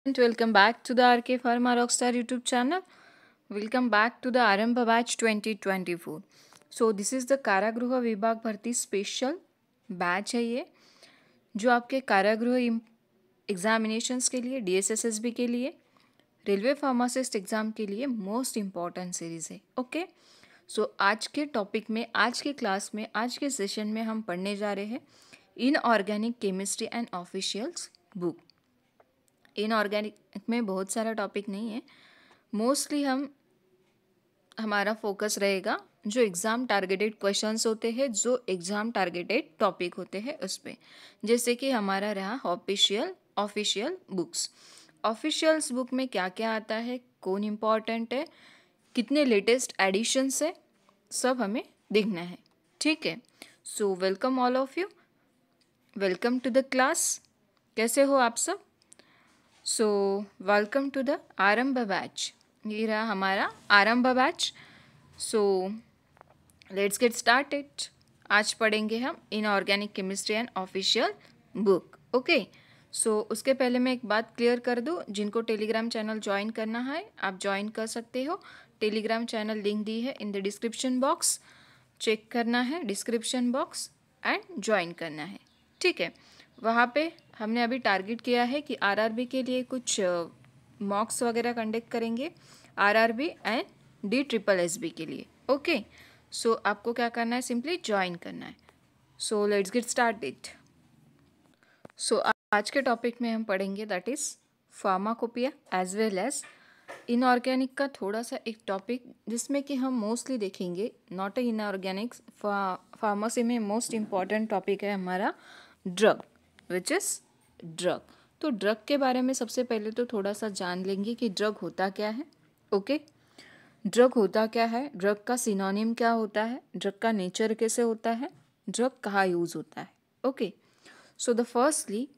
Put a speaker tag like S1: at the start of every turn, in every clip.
S1: And welcome back to the RK Pharma Rockstar YouTube channel. Welcome back to the Arambha Batch 2024. So this is the कारागृह विभाग भर्ती special batch है ये, जो आपके कारागृह एग्जामिनेशंस के लिए, DSSSB के लिए, रेलवे फार्मासिस्ट एग्ज़ाम के लिए मोस्ट इम्पॉर्टेंट सीरीज़ है. ओके, सो आज के टॉपिक में, आज के क्लास में, आज के सेशन में हम पढ़ने जा रहे हैं inorganic chemistry and officials book. Inorganic में बहुत सारा टॉपिक नहीं है, मोस्टली हमारा फोकस रहेगा जो एग्ज़ाम टारगेटेड क्वेश्चंस होते हैं, जो एग्ज़ाम टारगेटेड टॉपिक होते हैं उस पर. जैसे कि हमारा रहा ऑफिशियल बुक्स. ऑफिशियल्स बुक में क्या क्या आता है, कौन इम्पॉर्टेंट है, कितने लेटेस्ट एडिशंस है, सब हमें देखना है. ठीक है, so welcome all of you, welcome to the class. कैसे हो आप सब? So welcome to the Aarambh batch. ये रहा हमारा Aarambh batch. So let's get started. आज पढ़ेंगे हम inorganic chemistry and official book. Okay, so उसके पहले मैं एक बात क्लियर कर दूँ, जिनको टेलीग्राम चैनल ज्वाइन करना है आप ज्वाइन कर सकते हो. टेलीग्राम चैनल लिंक दी है in the description box. Check करना है डिस्क्रिप्शन बॉक्स एंड ज्वाइन करना है. ठीक है, वहाँ पे हमने अभी टारगेट किया है कि आरआरबी के लिए कुछ मॉक्स वगैरह कंडक्ट करेंगे, आरआरबी एंड DSSB के लिए. ओके, सो आपको क्या करना है, सिंपली ज्वाइन करना है. So let's get started. So आज के टॉपिक में हम पढ़ेंगे that is pharmacopoeia as well as inorganic का थोड़ा सा एक टॉपिक, जिसमें कि हम मोस्टली देखेंगे नॉट ए इनऑर्गेनिक्स. फार्मेसी में मोस्ट इम्पॉर्टेंट टॉपिक है हमारा ड्रग, विच इज़ ड्रग. तो ड्रग के बारे में सबसे पहले तो थोड़ा सा जान लेंगे कि ड्रग होता क्या है. ओके, ड्रग होता क्या है, ड्रग का सिनोनिम क्या होता है, ड्रग का नेचर कैसे होता है, ड्रग कहाँ यूज़ होता है. ओके, सो द फर्स्टली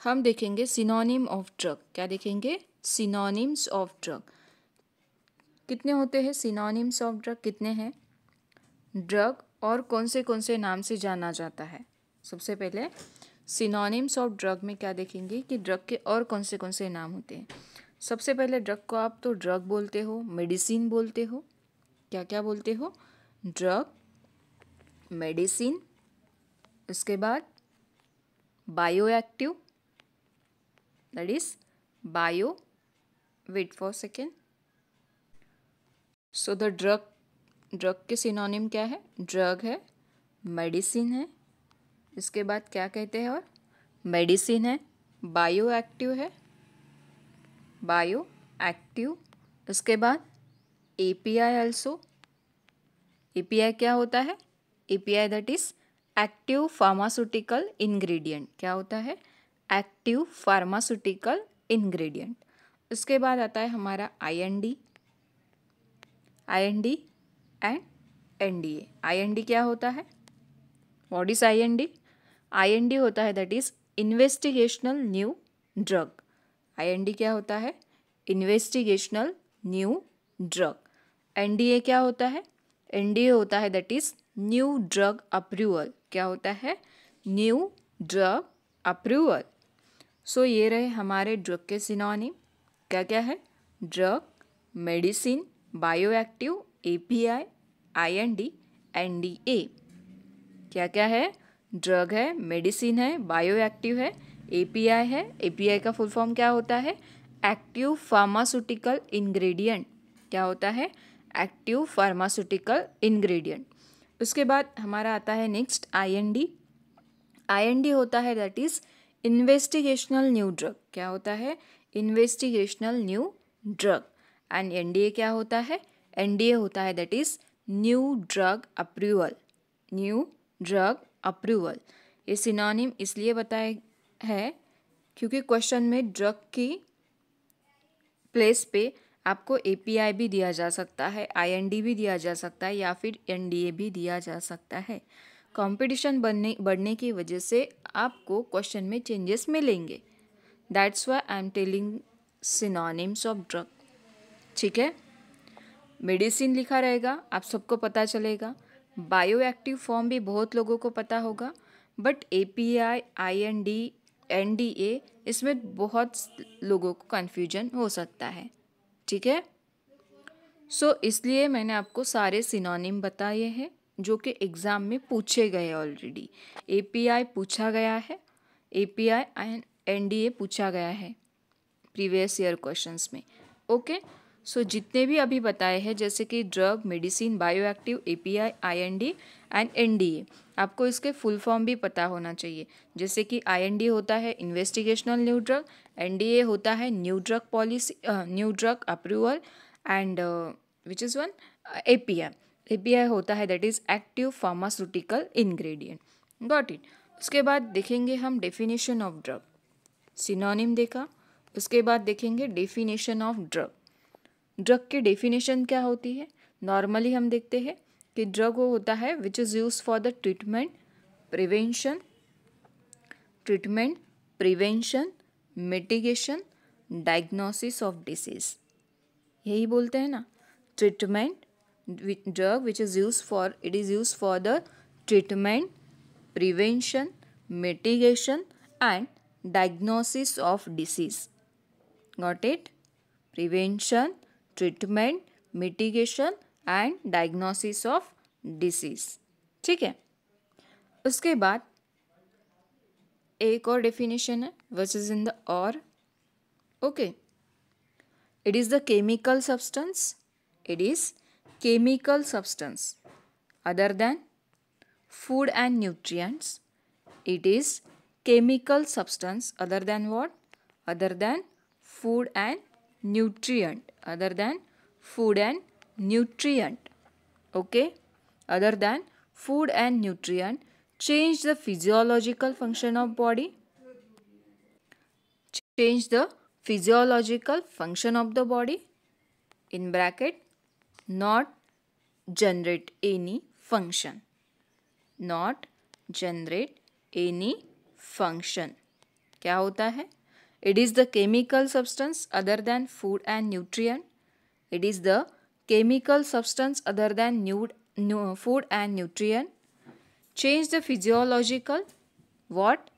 S1: हम देखेंगे सिनोनिम ऑफ ड्रग. क्या देखेंगे? Synonyms of drug. कितने होते हैं सिनोनिम्स ऑफ ड्रग, कितने हैं? ड्रग और कौन से नाम से जाना जाता है. सबसे पहले सिनोनिम्स ऑफ ड्रग में क्या देखेंगे कि ड्रग के और कौन से नाम होते हैं. सबसे पहले ड्रग को आप तो ड्रग बोलते हो, मेडिसिन बोलते हो. क्या क्या बोलते हो? Drug, medicine. उसके बाद bioactive, that is bio, wait for second. So the drug के सिनोनिम क्या है? ड्रग है, मेडिसिन है. इसके बाद क्या कहते हैं? और मेडिसिन है, बायो एक्टिव है, बायो एक्टिव. उसके बाद API ऑल्सो. API क्या होता है? API that is active pharmaceutical ingredient. क्या होता है? Active pharmaceutical ingredient. उसके बाद आता है हमारा IND एंड NDA. IND क्या होता है? What is IND? IND होता है that is investigational new drug. IND क्या होता है? Investigational new drug. NDA क्या होता है? NDA होता है that is new drug approval. क्या होता है? New drug approval. सो ये रहे हमारे ड्रग के सिनोनिम. क्या क्या है? Drug, medicine, bio active, API, IND, NDA. क्या क्या है? ड्रग है, मेडिसिन है, बायो एक्टिव है, API है. API का फुल फॉर्म क्या होता है? Active pharmaceutical ingredient. क्या होता है? Active pharmaceutical ingredient. उसके बाद हमारा आता है नेक्स्ट IND. IND होता है that is investigational new drug. क्या होता है? Investigational new drug. And NDA क्या होता है? NDA होता है that is new drug approval. New drug approval. ये सिनोनिम इसलिए बताया है क्योंकि क्वेश्चन में ड्रग की प्लेस पे आपको API भी दिया जा सकता है, IND भी दिया जा सकता है, या फिर NDA भी दिया जा सकता है. कंपटीशन बढ़ने की वजह से आपको क्वेश्चन में चेंजेस मिलेंगे. That's why I am telling synonyms of drug. ठीक है, मेडिसिन लिखा रहेगा, आप सबको पता चलेगा. बायो एक्टिव फॉर्म भी बहुत लोगों को पता होगा, बट API, IND NDA, इसमें बहुत लोगों को कन्फ्यूजन हो सकता है, ठीक है। इसलिए मैंने आपको सारे सिनोनिम बताए हैं जो कि एग्ज़ाम में पूछे गए ऑलरेडी। API पूछा गया है, API एंड NDA पूछा गया है प्रीवियस ईयर क्वेश्चंस में। ओके, जितने भी अभी बताए हैं जैसे कि drug, medicine, bioactive, API, IND and NDA, आपको इसके फुल फॉर्म भी पता होना चाहिए। जैसे कि IND होता है इन्वेस्टिगेशनल न्यू ड्रग, NDA होता है new drug policy, new drug approval, and which is one API होता है that is active pharmaceutical ingredient. Got it. उसके बाद देखेंगे हम डेफिनेशन ऑफ ड्रग, सिनोनिम देखा। उसके बाद देखेंगे डेफिनेशन ऑफ ड्रग। ड्रग की डेफिनेशन क्या होती है? नॉर्मली हम देखते हैं कि ड्रग वो होता है which is use for the treatment prevention mitigation diagnosis of disease, यही बोलते हैं ना। Treatment, drug which is use for, it is use for the treatment, prevention, mitigation and diagnosis of disease. Got it? Prevention, treatment, mitigation and diagnosis of disease. ठीक है। उसके बाद एक और डेफिनेशन है which is in the or. Okay. It is the chemical substance. It is chemical substance other than food and nutrients. It is chemical substance other than what? Other than food and nutrient. Other than food and nutrient. Okay? Other than food and nutrient. Change the physiological function of body. Change the physiological function of the body. In bracket, not generate any function. Not generate any function. क्या होता है? It is the chemical substance other than food and nutrient. It is the chemical substance other than food and nutrient. Change the physiological what?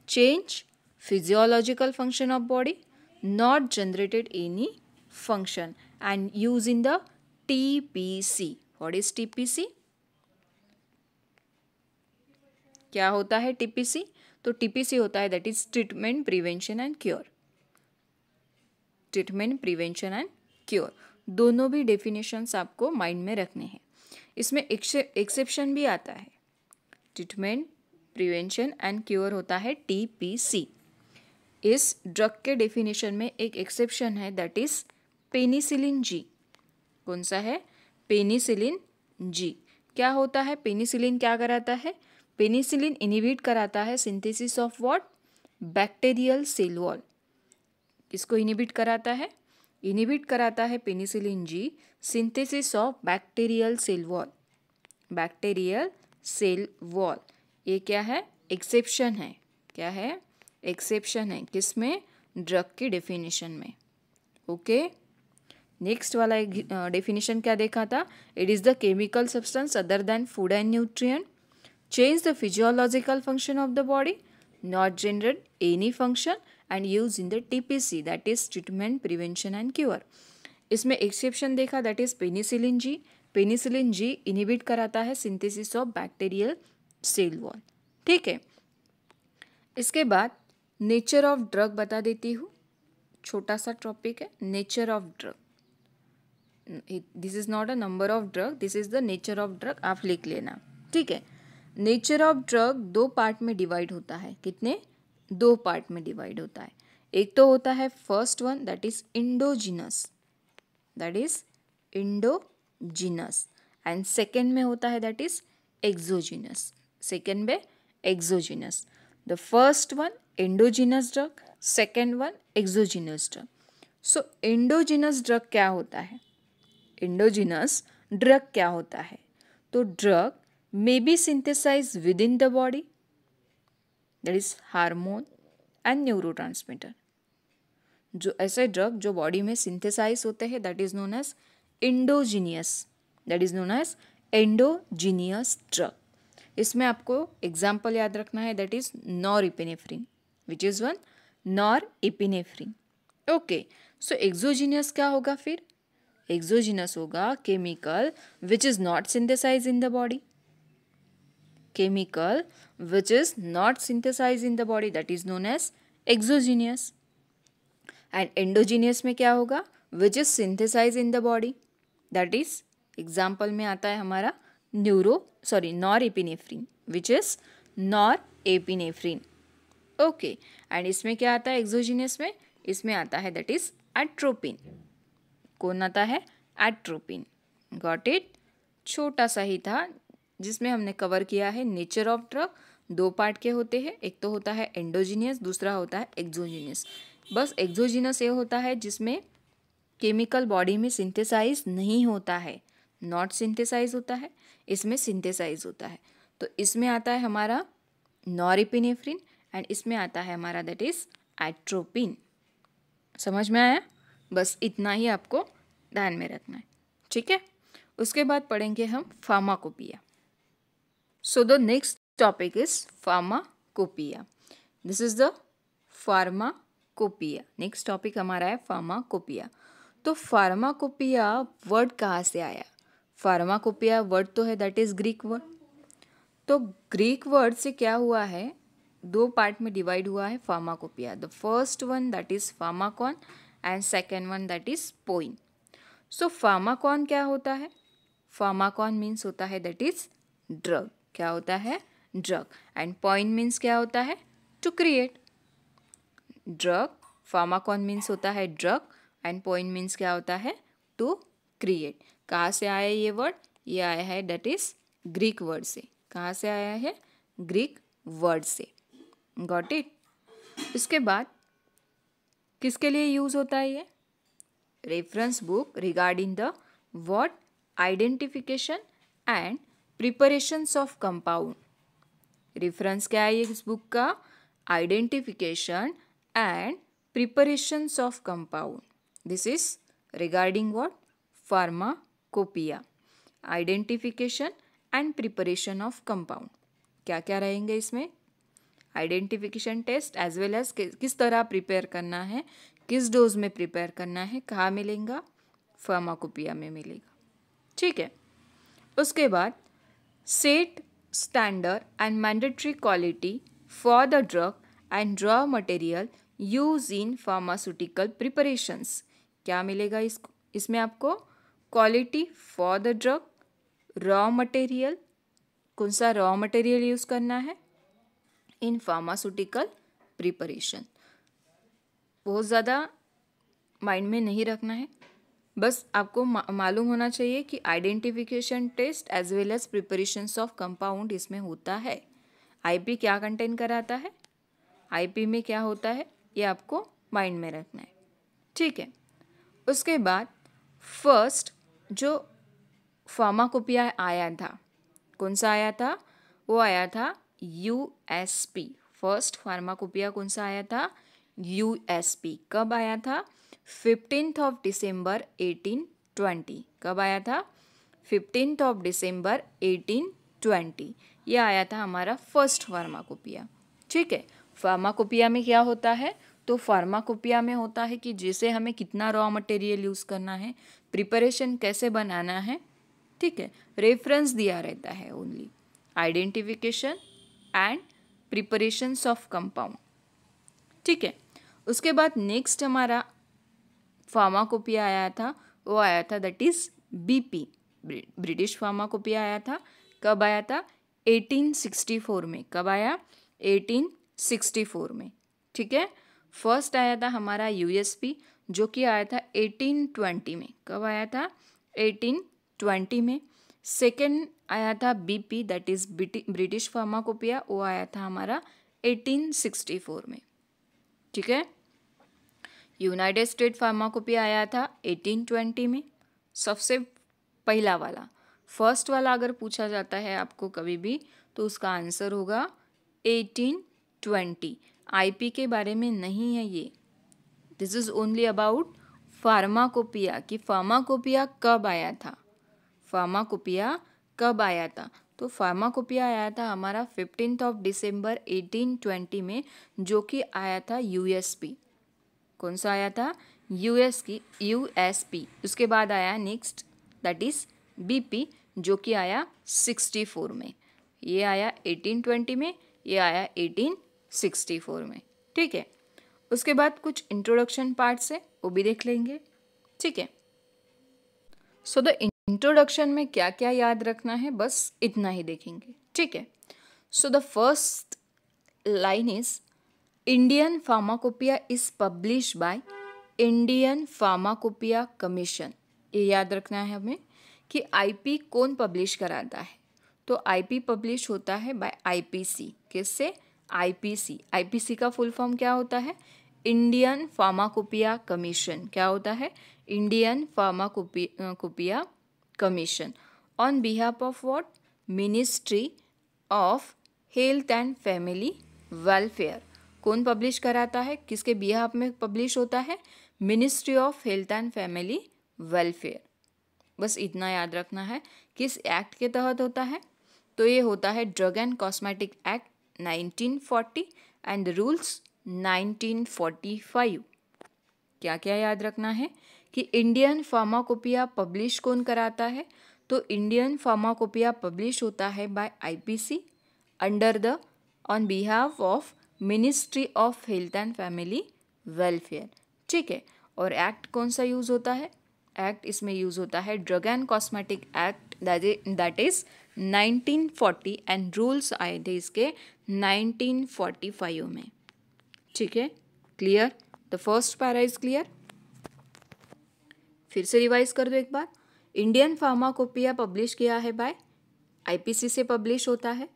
S1: Change physiological function of body. Not generated any function and use in the TPC. What is TPC? क्या होता है TPC? तो TPC होता है that is treatment prevention and cure. Treatment prevention and cure दोनों भी definitions आपको mind में रखने हैं। इसमें एक्सेप्शन भी आता है। ट्रीटमेंट प्रिवेंशन एंड क्योर होता है TPC। इस ड्रग के डेफिनेशन में एक एक्सेप्शन है दैट इज पेनिसिलिन जी। कौन सा है? पेनिसिलिन जी। क्या होता है? पेनिसिलिन क्या कराता है? पेनिसिलिन इनहिबिट कराता है synthesis of what? Bacterial cell wall. किसको इनहिबिट कराता है? इनहिबिट कराता है penicillin G synthesis of bacterial cell wall. Bacterial cell wall ये क्या है? एक्सेप्शन है। क्या है? एक्सेप्शन है। किसमें? ड्रग की डेफिनेशन में। ओके, नेक्स्ट वाला एक डेफिनेशन क्या देखा था? It is the chemical substance other than food and nutrient, change the physiological function of the body, not generate any function and use in the TPC that is treatment prevention and cure. इसमें exception देखा that is penicillin G. Penicillin G inhibit कराता है synthesis of bacterial cell wall. ठीक है। इसके बाद nature of drug बता देती हूँ, छोटा सा टॉपिक है nature of drug. This is not a number of drug, this is the nature of drug, आप लिख लेना। ठीक है। नेचर ऑफ ड्रग दो पार्ट में डिवाइड होता है। कितने? दो पार्ट में डिवाइड होता है। एक तो होता है first one that is endogenous, that is endogenous, and second में होता है दैट इज एक्सोजिनस। सेकेंड में exogenous. The first one endogenous drug, second one exogenous drug. So endogenous drug क्या होता है? एंडोजिनस ड्रग क्या होता है? तो drug may be synthesized within the body, that is hormone and neurotransmitter. जो ऐसे ड्रग जो बॉडी में सिंथेसाइज होते हैं that is known as endogenous, that is known as endogenous drug. इसमें आपको एग्जाम्पल याद रखना है that is norepinephrine, which is one norepinephrine. Okay, so exogenous क्या होगा फिर? एक्सोजीनस होगा chemical which is not synthesize in the body, chemical which is not synthesize in the body, that is known as exogenous. And endogenous में क्या होगा? Which is synthesize in the body, that is example में आता है हमारा norepinephrine, which is norepinephrine. Okay, and इसमें क्या आता है एक्सोजीनियस में? इसमें आता है दैट इज एट्रोपिन। कौन आता है? एट्रोपिन। Got it? छोटा सा ही था जिसमें हमने कवर किया है नेचर ऑफ ड्रग। 2 पार्ट के होते हैं, एक तो होता है एंडोजीनियस, दूसरा होता है एक्सोजीनियस। बस एक्सोजीनस ये होता है जिसमें केमिकल बॉडी में सिंथेसाइज नहीं होता है, नॉट सिंथेसाइज होता है, इसमें सिंथेसाइज होता है। तो इसमें आता है हमारा नॉरएपिनेफ्रिन एंड इसमें आता है हमारा दैट इज एट्रोपिन। समझ में आया? बस इतना ही आपको ध्यान में रखना है, ठीक है। उसके बाद पढ़ेंगे हम pharmacopoeia. So the next topic is pharmacopoeia. This is the pharmacopoeia. Next topic हमारा है फार्माकोपिया। तो फार्माकोपिया वर्ड कहाँ से आया? फार्माकोपिया वर्ड तो है दैट इज ग्रीक वर्ड। तो ग्रीक वर्ड से क्या हुआ है? 2 पार्ट में डिवाइड हुआ है pharmacopoeia. The first one that is pharmakon and second one that is poiein. So pharmakon क्या होता है? फार्माकॉन मीन्स होता है दैट इज ड्रग। क्या होता है? ड्रग। एंड पोइन मीन्स क्या होता है? To create drug. Pharmakon means होता है ड्रग एंड पोइन मीन्स क्या होता है? To create. कहाँ से आया ये वर्ड? ये आया है दैट इज ग्रीक वर्ड से। कहाँ से आया है? ग्रीक वर्ड से। Got it? इसके बाद किसके लिए यूज होता है ये? Reference book regarding the what identification and preparations of compound. Reference क्या है इस बुक का? Identification and preparations of compound. This is regarding what? Pharmacopoeia. Identification and preparation of compound. क्या क्या रहेंगे इसमें? Identification test as well as किस तरह प्रिपेयर करना है, किस डोज में प्रिपेयर करना है, कहाँ मिलेगा? फार्माकोपिया में मिलेगा, ठीक है। उसके बाद set standard and mandatory quality for the drug and raw material use in pharmaceutical preparations. क्या मिलेगा इसमें आपको? Quality for the drug, raw material, कौन सा रॉ मटेरियल यूज करना है इन फार्मास्यूटिकल प्रिपरेशन। बहुत ज़्यादा माइंड में नहीं रखना है, बस आपको मालूम होना चाहिए कि identification test as well as preparations of compound इसमें होता है। आईपी क्या कंटेन कराता है, आईपी में क्या होता है, ये आपको माइंड में रखना है, ठीक है। उसके बाद फर्स्ट जो फार्माकोपिया आया था, कौन सा आया था? वो आया था यूएसपी। फर्स्ट फार्माकोपिया कौन सा आया था? यूएसपी। कब आया था? 15th of December 1820। कब आया था? 15th of December 1820। ये आया था हमारा फर्स्ट फार्माकोपिया, ठीक है। फार्माकोपिया में क्या होता है? तो फार्माकोपिया में होता है कि जैसे हमें कितना रॉ मटेरियल यूज़ करना है, प्रिपरेशन कैसे बनाना है, ठीक है। रेफरेंस दिया रहता है only, identification and preparations of compound, ठीक है। उसके बाद नेक्स्ट हमारा फार्माकोपिया आया था, वो आया था that is BP, British pharmacopoeia आया था। कब आया था? 1864 में। कब आया? 1864 में, ठीक है। फर्स्ट आया था हमारा यूएसपी जो कि आया था 1820 में। कब आया था? 1820 में। सेकेंड आया था BP that is British pharmacopoeia, वो आया था हमारा 1864 में, ठीक है। यूनाइटेड स्टेट फार्माकोपिया आया था 1820 में, सबसे पहला वाला। फर्स्ट वाला अगर पूछा जाता है आपको कभी भी तो उसका आंसर होगा 1820। आईपी के बारे में नहीं है ये, this is only about pharmacopoeia कि फार्माकोपिया कब आया था, फार्माकोपिया कब आया था। तो फार्माकोपिया आया था हमारा 15 दिसंबर 1820 में, जो कि आया था यूएसपी। कौन सा आया था? यूएसपी। उसके बाद आया नेक्स्ट दैट इज बीपी, जो कि आया 64 में। ये आया 1820 में, ये आया 1864 में। ठीक है, उसके बाद कुछ इंट्रोडक्शन पार्ट्स है, वो भी देख लेंगे। ठीक है, सो द इंट्रोडक्शन में क्या क्या याद रखना है, बस इतना ही देखेंगे। ठीक है, so the first line is Indian Pharmacopoeia is published by Indian Pharmacopoeia Commission। ये याद रखना है हमें कि आईपी कौन पब्लिश कराता है। तो आईपी पब्लिश होता है बाय आईपीसी। किससे? आईपीसी। आईपीसी का फुल फॉर्म क्या होता है? Indian pharmacopoeia commission. क्या होता है? Indian pharmacopoeia commission. On behalf of what? Ministry of health and family welfare. कौन पब्लिश कराता है? किसके बिहाफ में पब्लिश होता है? Ministry of health and family welfare. बस इतना याद रखना है। किस एक्ट के तहत होता है? तो ये होता है drug and cosmetic act 1940 and rules 1945। क्या क्या याद रखना है कि इंडियन फार्माकोपिया पब्लिश कौन कराता है? तो इंडियन फार्माकोपिया पब्लिश होता है by IPC under the on behalf of ministry of health and family welfare. ठीक है, और एक्ट कौन सा यूज़ होता है? एक्ट इसमें यूज़ होता है drug and cosmetic act that is 1940 and rules आए थे इसके 1945 में। ठीक है, clear? The first para is clear. फिर से रिवाइज कर दो एक बार। इंडियन फार्माकोपिया पब्लिश किया है बाय आईपीसी से पब्लिश होता है,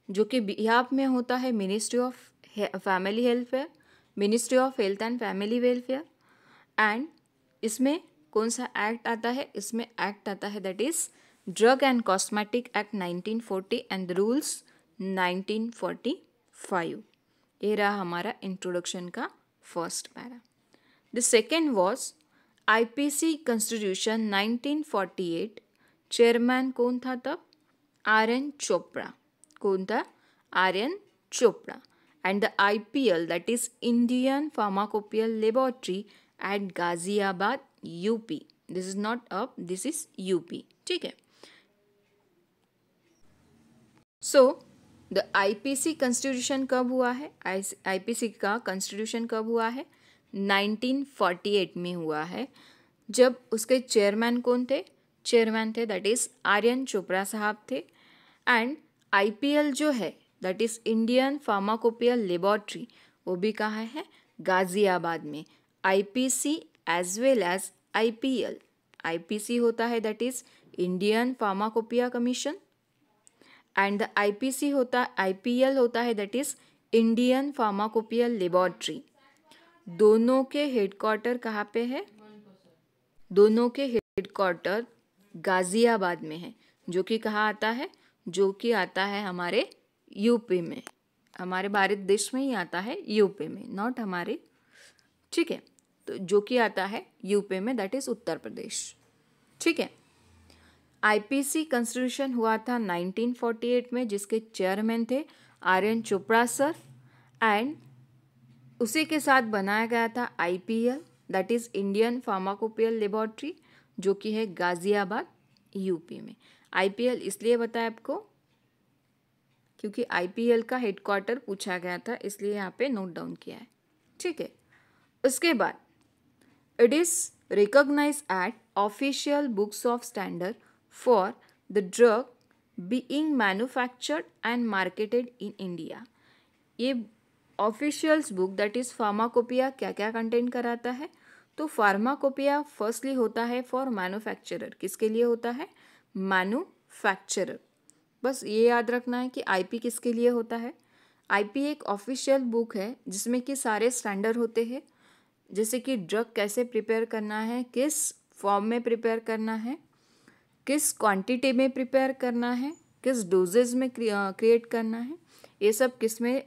S1: जो कि बिहाफ में होता है ministry of family welfare, ministry of health and family welfare. And इसमें कौन सा एक्ट आता है? इसमें एक्ट आता है that is drug and cosmetic act 1940 and rules 1945। ये रहा हमारा इंट्रोडक्शन का first para. The second was IPC constitution 1948। Chairman कौन था तब? आर.एन. चोपड़ा। कौन था? R N. Chopra. And the IPL that is Indian pharmacopoeial laboratory at Ghaziabad UP. This is not up, this is UP. ठीक है, सो द आईपीसी कॉन्स्टिट्यूशन कब हुआ है? आईपीसी का कॉन्स्टिट्यूशन कब हुआ है? 1948 में हुआ है। जब उसके चेयरमैन कौन थे? चेयरमैन थे दैट इज आर.एन. चोपड़ा साहब थे। एंड आईपीएल जो है that is Indian pharmacopoeial laboratory, वो भी कहाँ है? गाजियाबाद में। IPC as well as IPL. IPC होता है that is Indian pharmacopoeia commission and the IPC होता आईपीएल होता है that is Indian pharmacopoeial laboratory. दोनों के हेडक्वार्टर कहाँ पे है? दोनों के हेडक्वार्टर गाजियाबाद में है, जो कि कहाँ आता है? जो कि आता है हमारे यूपी में, हमारे भारत देश में ही आता है, यूपी में, नॉट हमारे। ठीक है, तो जो कि आता है यूपी में दैट इज उत्तर प्रदेश। ठीक है, आईपीसी कॉन्स्टिट्यूशन हुआ था 1948 में, जिसके चेयरमैन थे आर.एन. चोपड़ा सर। एंड उसी के साथ बनाया गया था IPL that is Indian pharmacopoeial laboratory, जो कि है गाजियाबाद यूपी में। आईपीएल इसलिए बताया आपको क्योंकि आईपीएल का हेडक्वार्टर पूछा गया था, इसलिए यहाँ पे नोट डाउन किया है। ठीक है, उसके बाद it is recognise at official books of standard for the drug being manufactured and marketed in India. ये officials book that is pharmacopoeia क्या क्या कंटेंट कराता है? तो फार्माकोपिया फर्स्टली होता है फॉर मैन्युफैक्चरर। किसके लिए होता है? मैन्युफैक्चरर। बस ये याद रखना है कि आईपी किसके लिए होता है। आईपी एक ऑफिशियल बुक है जिसमें कि सारे स्टैंडर्ड होते हैं, जैसे कि ड्रग कैसे प्रिपेयर करना है, किस फॉर्म में प्रिपेयर करना है, किस क्वांटिटी में प्रिपेयर करना है, किस डोजेज में क्रिएट करना है, ये सब किस में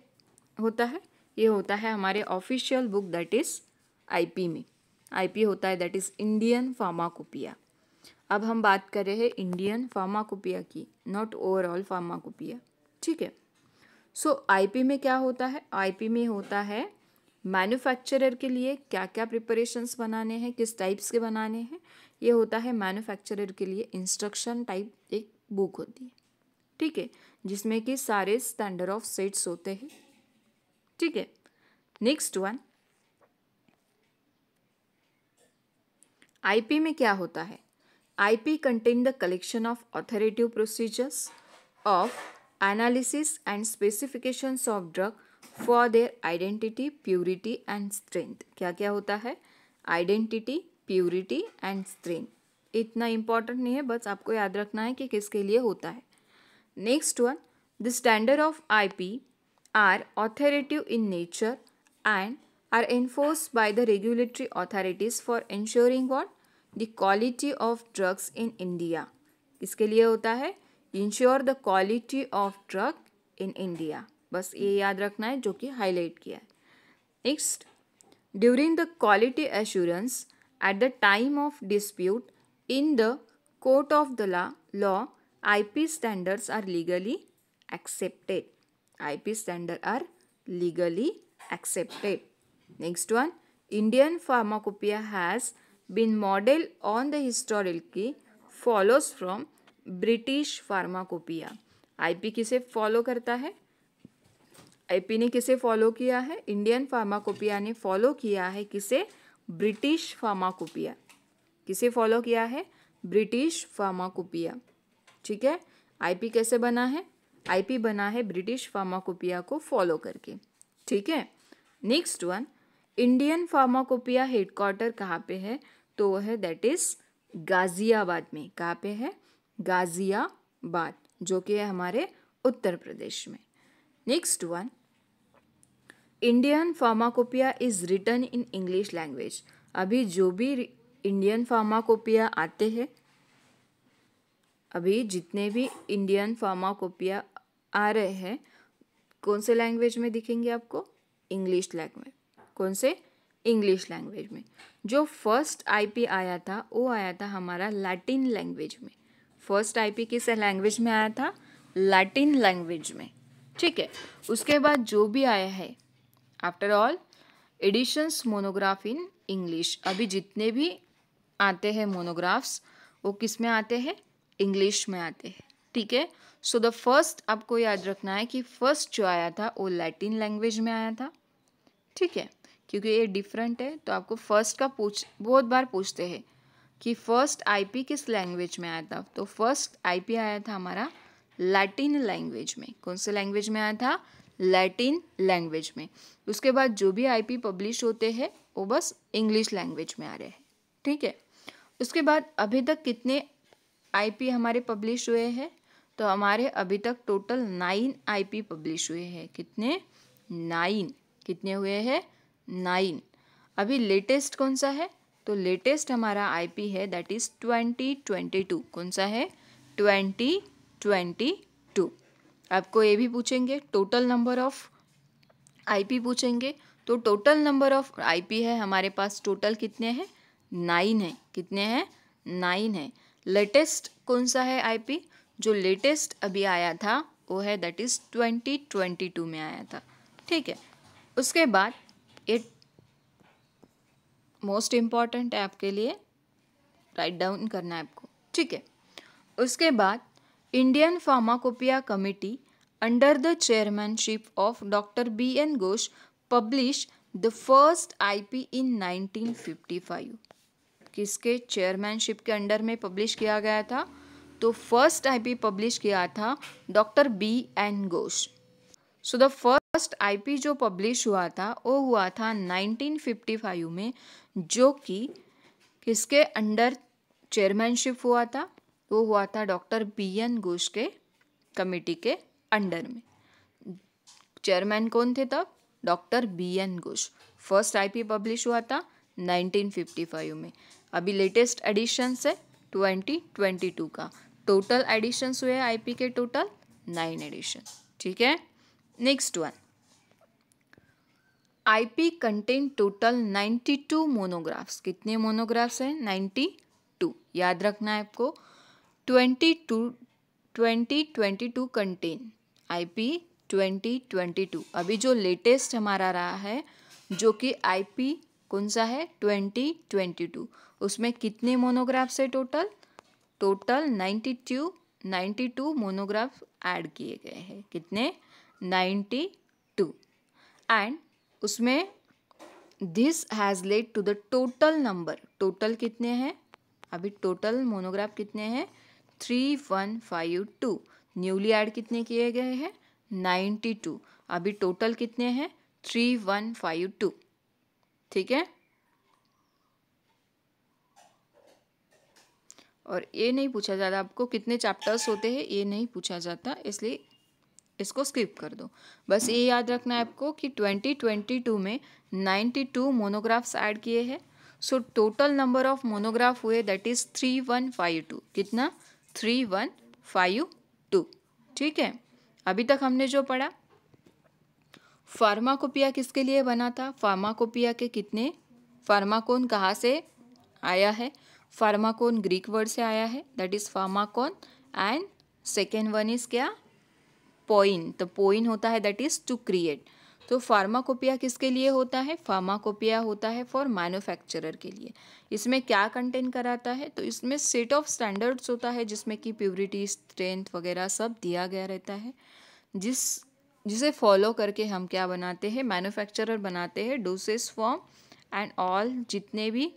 S1: होता है? ये होता है हमारे official book that is IP में। आईपी होता है दैट इज इंडियन फार्माकोपिया। अब हम बात कर रहे हैं इंडियन फार्माकोपिया की, नॉट ओवरऑल फार्माकोपिया, ठीक है। सो आईपी में क्या होता है, आईपी में होता है मैन्युफैक्चरर के लिए क्या क्या प्रिपरेशंस बनाने हैं, किस टाइप्स के बनाने हैं, ये होता है मैन्युफैक्चरर के लिए इंस्ट्रक्शन टाइप एक बुक होती है, ठीक है, जिसमें कि सारे स्टैंडर्ड ऑफ सेट्स होते हैं, ठीक है। नेक्स्ट वन, आईपी में क्या होता है, IP contain the collection of authoritative procedures of analysis and specifications of drug for their identity, purity and strength. क्या क्या होता है, आइडेंटिटी, प्यूरिटी एंड स्ट्रेंथ। इतना इंपॉर्टेंट नहीं है, बस आपको याद रखना है कि किसके लिए होता है। Next one, the standard of IP are authoritative in nature and are enforced by the regulatory authorities for ensuring what? The quality of drugs in India. किसके लिए होता है? Ensure the quality of drug in India. बस ये याद रखना है जो कि हाईलाइट किया है। Next, during the quality assurance at the time of dispute in the court of the law, IP standards are legally accepted. IP standards are legally accepted. Next one, Indian pharmacopoeia has been modeled on the historically follows from British pharmacopoeia. IP किसे follow करता है, IP ने किसे follow किया है, Indian pharmacopoeia ने follow किया है किसे, ब्रिटिश फार्माकोपिया। किसे फॉलो किया है, ब्रिटिश फार्माकोपिया, ठीक है। आईपी कैसे बना है, आईपी बना है ब्रिटिश फार्माकोपिया को फॉलो करके, ठीक है। Next one, Indian pharmacopoeia headquarter कहाँ पे है, तो वह है दैट इज गाजियाबाद में। कहाँ पे है, गाजियाबाद, जो कि है हमारे उत्तर प्रदेश में। Next one, Indian pharmacopoeia is written in English language. अभी जो भी इंडियन फार्माकोपिया आते हैं, अभी जितने भी इंडियन फार्माकोपिया आ रहे हैं, कौन से लैंग्वेज में दिखेंगे आपको, इंग्लिश लैंग्वेज। कौन से, इंग्लिश लैंग्वेज में। जो फर्स्ट आईपी आया था वो आया था हमारा लैटिन लैंग्वेज में। फर्स्ट आईपी किस लैंग्वेज में आया था, लैटिन लैंग्वेज में, ठीक है। उसके बाद जो भी आया है, after all editions monograph in English. अभी जितने भी आते हैं मोनोग्राफ्स वो किस में आते हैं, इंग्लिश में आते हैं, ठीक है। सो द फर्स्ट आपको याद रखना है कि फर्स्ट जो आया था वो लैटिन लैंग्वेज में आया था, ठीक है। क्योंकि ये डिफरेंट है तो आपको फर्स्ट का बहुत बार पूछते हैं कि फर्स्ट आईपी किस लैंग्वेज में आया था, तो फर्स्ट आईपी आया था हमारा लैटिन लैंग्वेज में। कौन से लैंग्वेज में आया था, लैटिन लैंग्वेज में। उसके बाद जो भी आईपी पब्लिश होते हैं वो बस इंग्लिश लैंग्वेज में आ रहे हैं, ठीक है। उसके बाद अभी तक कितने आईपी हमारे पब्लिश हुए हैं, तो हमारे अभी तक टोटल 9 आईपी पब्लिश हुए हैं। कितने, 9। कितने हुए हैं, 9। अभी लेटेस्ट कौन सा है, तो लेटेस्ट हमारा आईपी है दैट इज 2022। कौन सा है, 2022। आपको ये भी पूछेंगे टोटल नंबर ऑफ आईपी पूछेंगे, तो टोटल नंबर ऑफ आईपी है हमारे पास, टोटल कितने हैं, 9 है। कितने हैं, 9 है। लेटेस्ट कौन सा है आईपी, जो लेटेस्ट अभी आया था वो है दैट इज 2022 में आया था, ठीक है। उसके बाद ये मोस्ट इम्पॉर्टेंट है आपके लिए, राइट डाउन करना है आपको, ठीक है। उसके बाद Indian pharmacopoeia committee under the chairmanship of doctor B.N. Ghosh publish the first IP in 1955। किसके चेयरमैनशिप के अंडर में पब्लिश किया गया था, तो फर्स्ट आईपी पब्लिश किया था doctor B.N. Ghosh. So the first IP जो पब्लिश हुआ था वो हुआ था 1955 में, जो कि किसके अंडर चेयरमैनशिप हुआ था, वो हुआ था डॉक्टर B.N. घोष के कमेटी के अंडर में। चेयरमैन कौन थे तब, doctor B.N. Ghosh. First IP publish हुआ था 1955 में। अभी लेटेस्ट एडिशंस है 2022 का। टोटल एडिशंस हुए आईपी के टोटल 9 एडिशन, ठीक है। Next one, IP contain total 92 monographs. कितने मोनोग्राफ्स हैं, 92 2022, याद रखना है आपको। 2022 कंटेन IP 2022। अभी जो लेटेस्ट हमारा रहा है जो कि IP कौन सा है 2022, उसमें कितने मोनोग्राफ्स है टोटल 92 मोनोग्राफ ऐड किए गए हैं। कितने 92। एंड उसमें this has led to the total number, total कितने हैं अभी, टोटल मोनोग्राफ कितने हैं 3152। न्यूली ऐड कितने किए गए हैं 92। अभी टोटल कितने हैं 3152। ठीक है, और ये नहीं पूछा जाता आपको कितने चैप्टर्स होते हैं, ये नहीं पूछा जाता, इसलिए इसको स्किप कर दो। बस ये याद रखना है आपको कि 2022 में 92 मोनोग्राफ्स ऐड किए हैं। So total number of monograph हुए दैट इज 3152। कितना 3152। ठीक है, अभी तक हमने जो पढ़ा, फार्माकोपिया किसके लिए बना था, फार्माकोपिया के कितने, फार्माकोन कहाँ से आया है, फार्माकोन ग्रीक वर्ड से आया है, that is pharmakon. And second one is क्या, पोइन। तो पोइन होता है दैट इज टू क्रिएट। तो फार्माकोपिया किसके लिए होता है, फार्माकोपिया होता है फॉर मैन्युफैक्चरर के लिए। इसमें क्या कंटेन कराता है, तो इसमें सेट ऑफ स्टैंडर्ड्स होता है जिसमें कि प्योरिटी, स्ट्रेंथ वगैरह सब दिया गया रहता है, जिसे फॉलो करके हम क्या बनाते हैं, मैन्युफैक्चरर बनाते हैं डोसेस फॉर्म एंड ऑल, जितने भी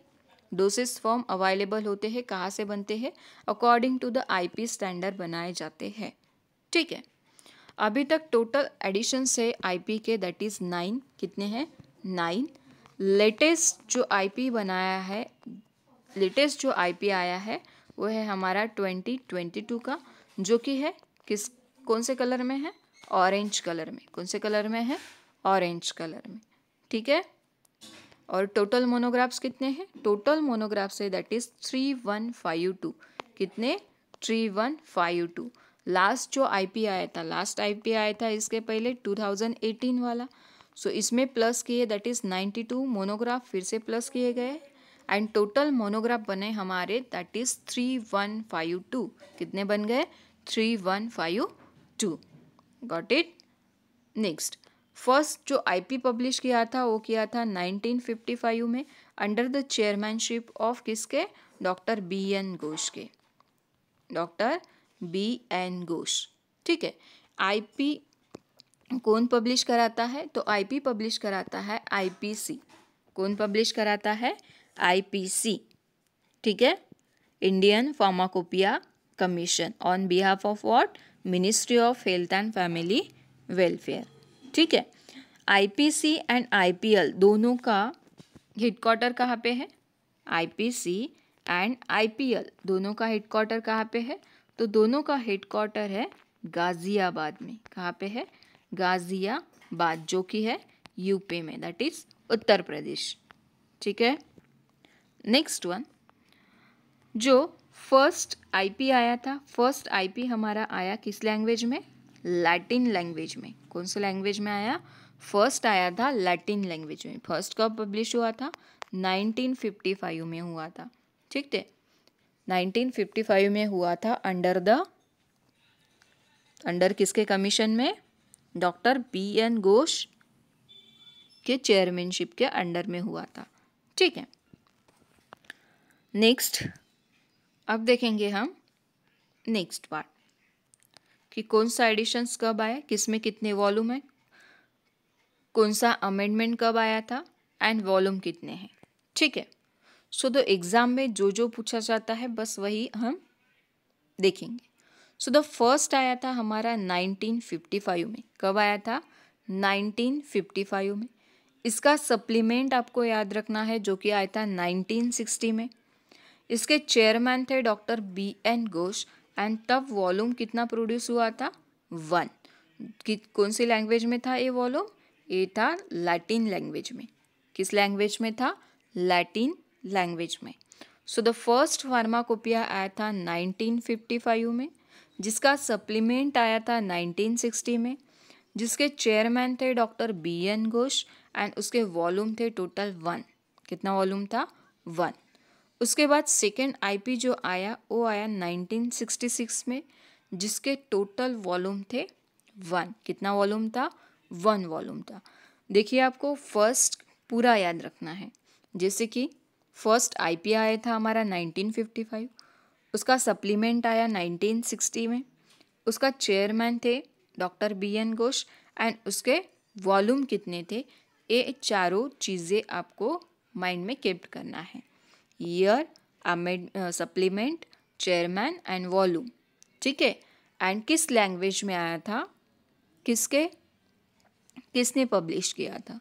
S1: डोसेस फॉर्म अवेलेबल होते हैं कहाँ से बनते हैं, according to the IP standard बनाए जाते हैं। ठीक है, अभी तक टोटल एडिशन से IP के दैट इज 9, कितने हैं 9। लेटेस्ट जो IP बनाया है, लेटेस्ट जो IP आया है वो है हमारा 2022 का, जो कि है किस, कौन से कलर में है, ऑरेंज कलर में। कौन से कलर में है, ऑरेंज कलर में। ठीक है, और टोटल मोनोग्राफ्स कितने हैं, टोटल मोनोग्राफ्स है दैट इज 3152। कितने 3152। लास्ट जो IP आया था, लास्ट IP आया था इसके पहले 2018 वाला, सो इसमें प्लस किए दैट इज 92 मोनोग्राफ फिर से प्लस किए गए एंड टोटल मोनोग्राफ बने हमारे दैट इज 3152। कितने बन गए 3152। Got it. नेक्स्ट, फर्स्ट जो IP पब्लिश किया था वो किया था 1955 में अंडर द चेयरमैनशिप ऑफ किसके, डॉक्टर BN घोष के, डॉक्टर BN घोष। ठीक है, IP कौन पब्लिश कराता है, तो IP पब्लिश कराता है IPC। कौन पब्लिश कराता है, IPC। ठीक है, Indian pharmacopoeia commission on behalf of what, ministry of health and family welfare. ठीक है, IPC एंड IPL दोनों का हेडक्वार्टर कहाँ पे है, IPC एंड IPL दोनों का हेडक्वार्टर कहाँ पे है, तो दोनों का हेडक्वार्टर है गाजियाबाद में। कहाँ पे है, गाजियाबाद, जो कि है यूपी में, दैट इज उत्तर प्रदेश। ठीक है, नेक्स्ट वन, जो फर्स्ट IP आया था, फर्स्ट IP हमारा आया किस लैंग्वेज में, लैटिन लैंग्वेज में। कौन से लैंग्वेज में आया, फर्स्ट आया था लैटिन लैंग्वेज में। फर्स्ट कब पब्लिश हुआ था, 1955 में हुआ था। ठीक है, 1955 में हुआ था अंडर किसके कमीशन में, डॉक्टर BN घोष के चेयरमैनशिप के अंडर में हुआ था। ठीक है, नेक्स्ट अब देखेंगे हम नेक्स्ट पार्ट कि कौन सा एडिशंस कब आया, किसमें कितने वॉल्यूम है, कौन सा अमेंडमेंट कब आया था एंड वॉल्यूम कितने हैं। ठीक है, सो द एग्जाम में जो जो पूछा जाता है बस वही हम देखेंगे। सो द फर्स्ट आया था हमारा 1955 में। कब आया था, 1955 में। इसका सप्लीमेंट आपको याद रखना है जो कि आया था 1960 में। इसके चेयरमैन थे डॉक्टर BN घोष एंड तब वॉल्यूम कितना प्रोड्यूस हुआ था, 1। कौन सी लैंग्वेज में था ये वॉल्यूम, ये था लैटिन लैंग्वेज में। किस लैंग्वेज में था, लैटिन लैंग्वेज में। सो द फर्स्ट फार्माकोपिया आया था 1955 में, जिसका सप्लीमेंट आया था 1960 में, जिसके चेयरमैन थे डॉक्टर BN घोष एंड उसके वॉल्यूम थे टोटल 1। कितना वॉल्यूम था, 1। उसके बाद सेकेंड आईपी जो आया वो आया 1966 में, जिसके टोटल वॉल्यूम थे 1। कितना वॉल्यूम था? 1 वॉल्यूम था। देखिए आपको फर्स्ट पूरा याद रखना है। जैसे कि फर्स्ट आईपी आया था हमारा 1955, उसका सप्लीमेंट आया 1960 में, उसका चेयरमैन थे doctor B N Ghosh, and उसके वॉल्यूम कितने थे, ये चारों चीज़ें आपको माइंड में कीप करना है। Year, supplement, chairman and volume. ठीक है। एंड किस लैंग्वेज में आया था, किसने पब्लिश किया था।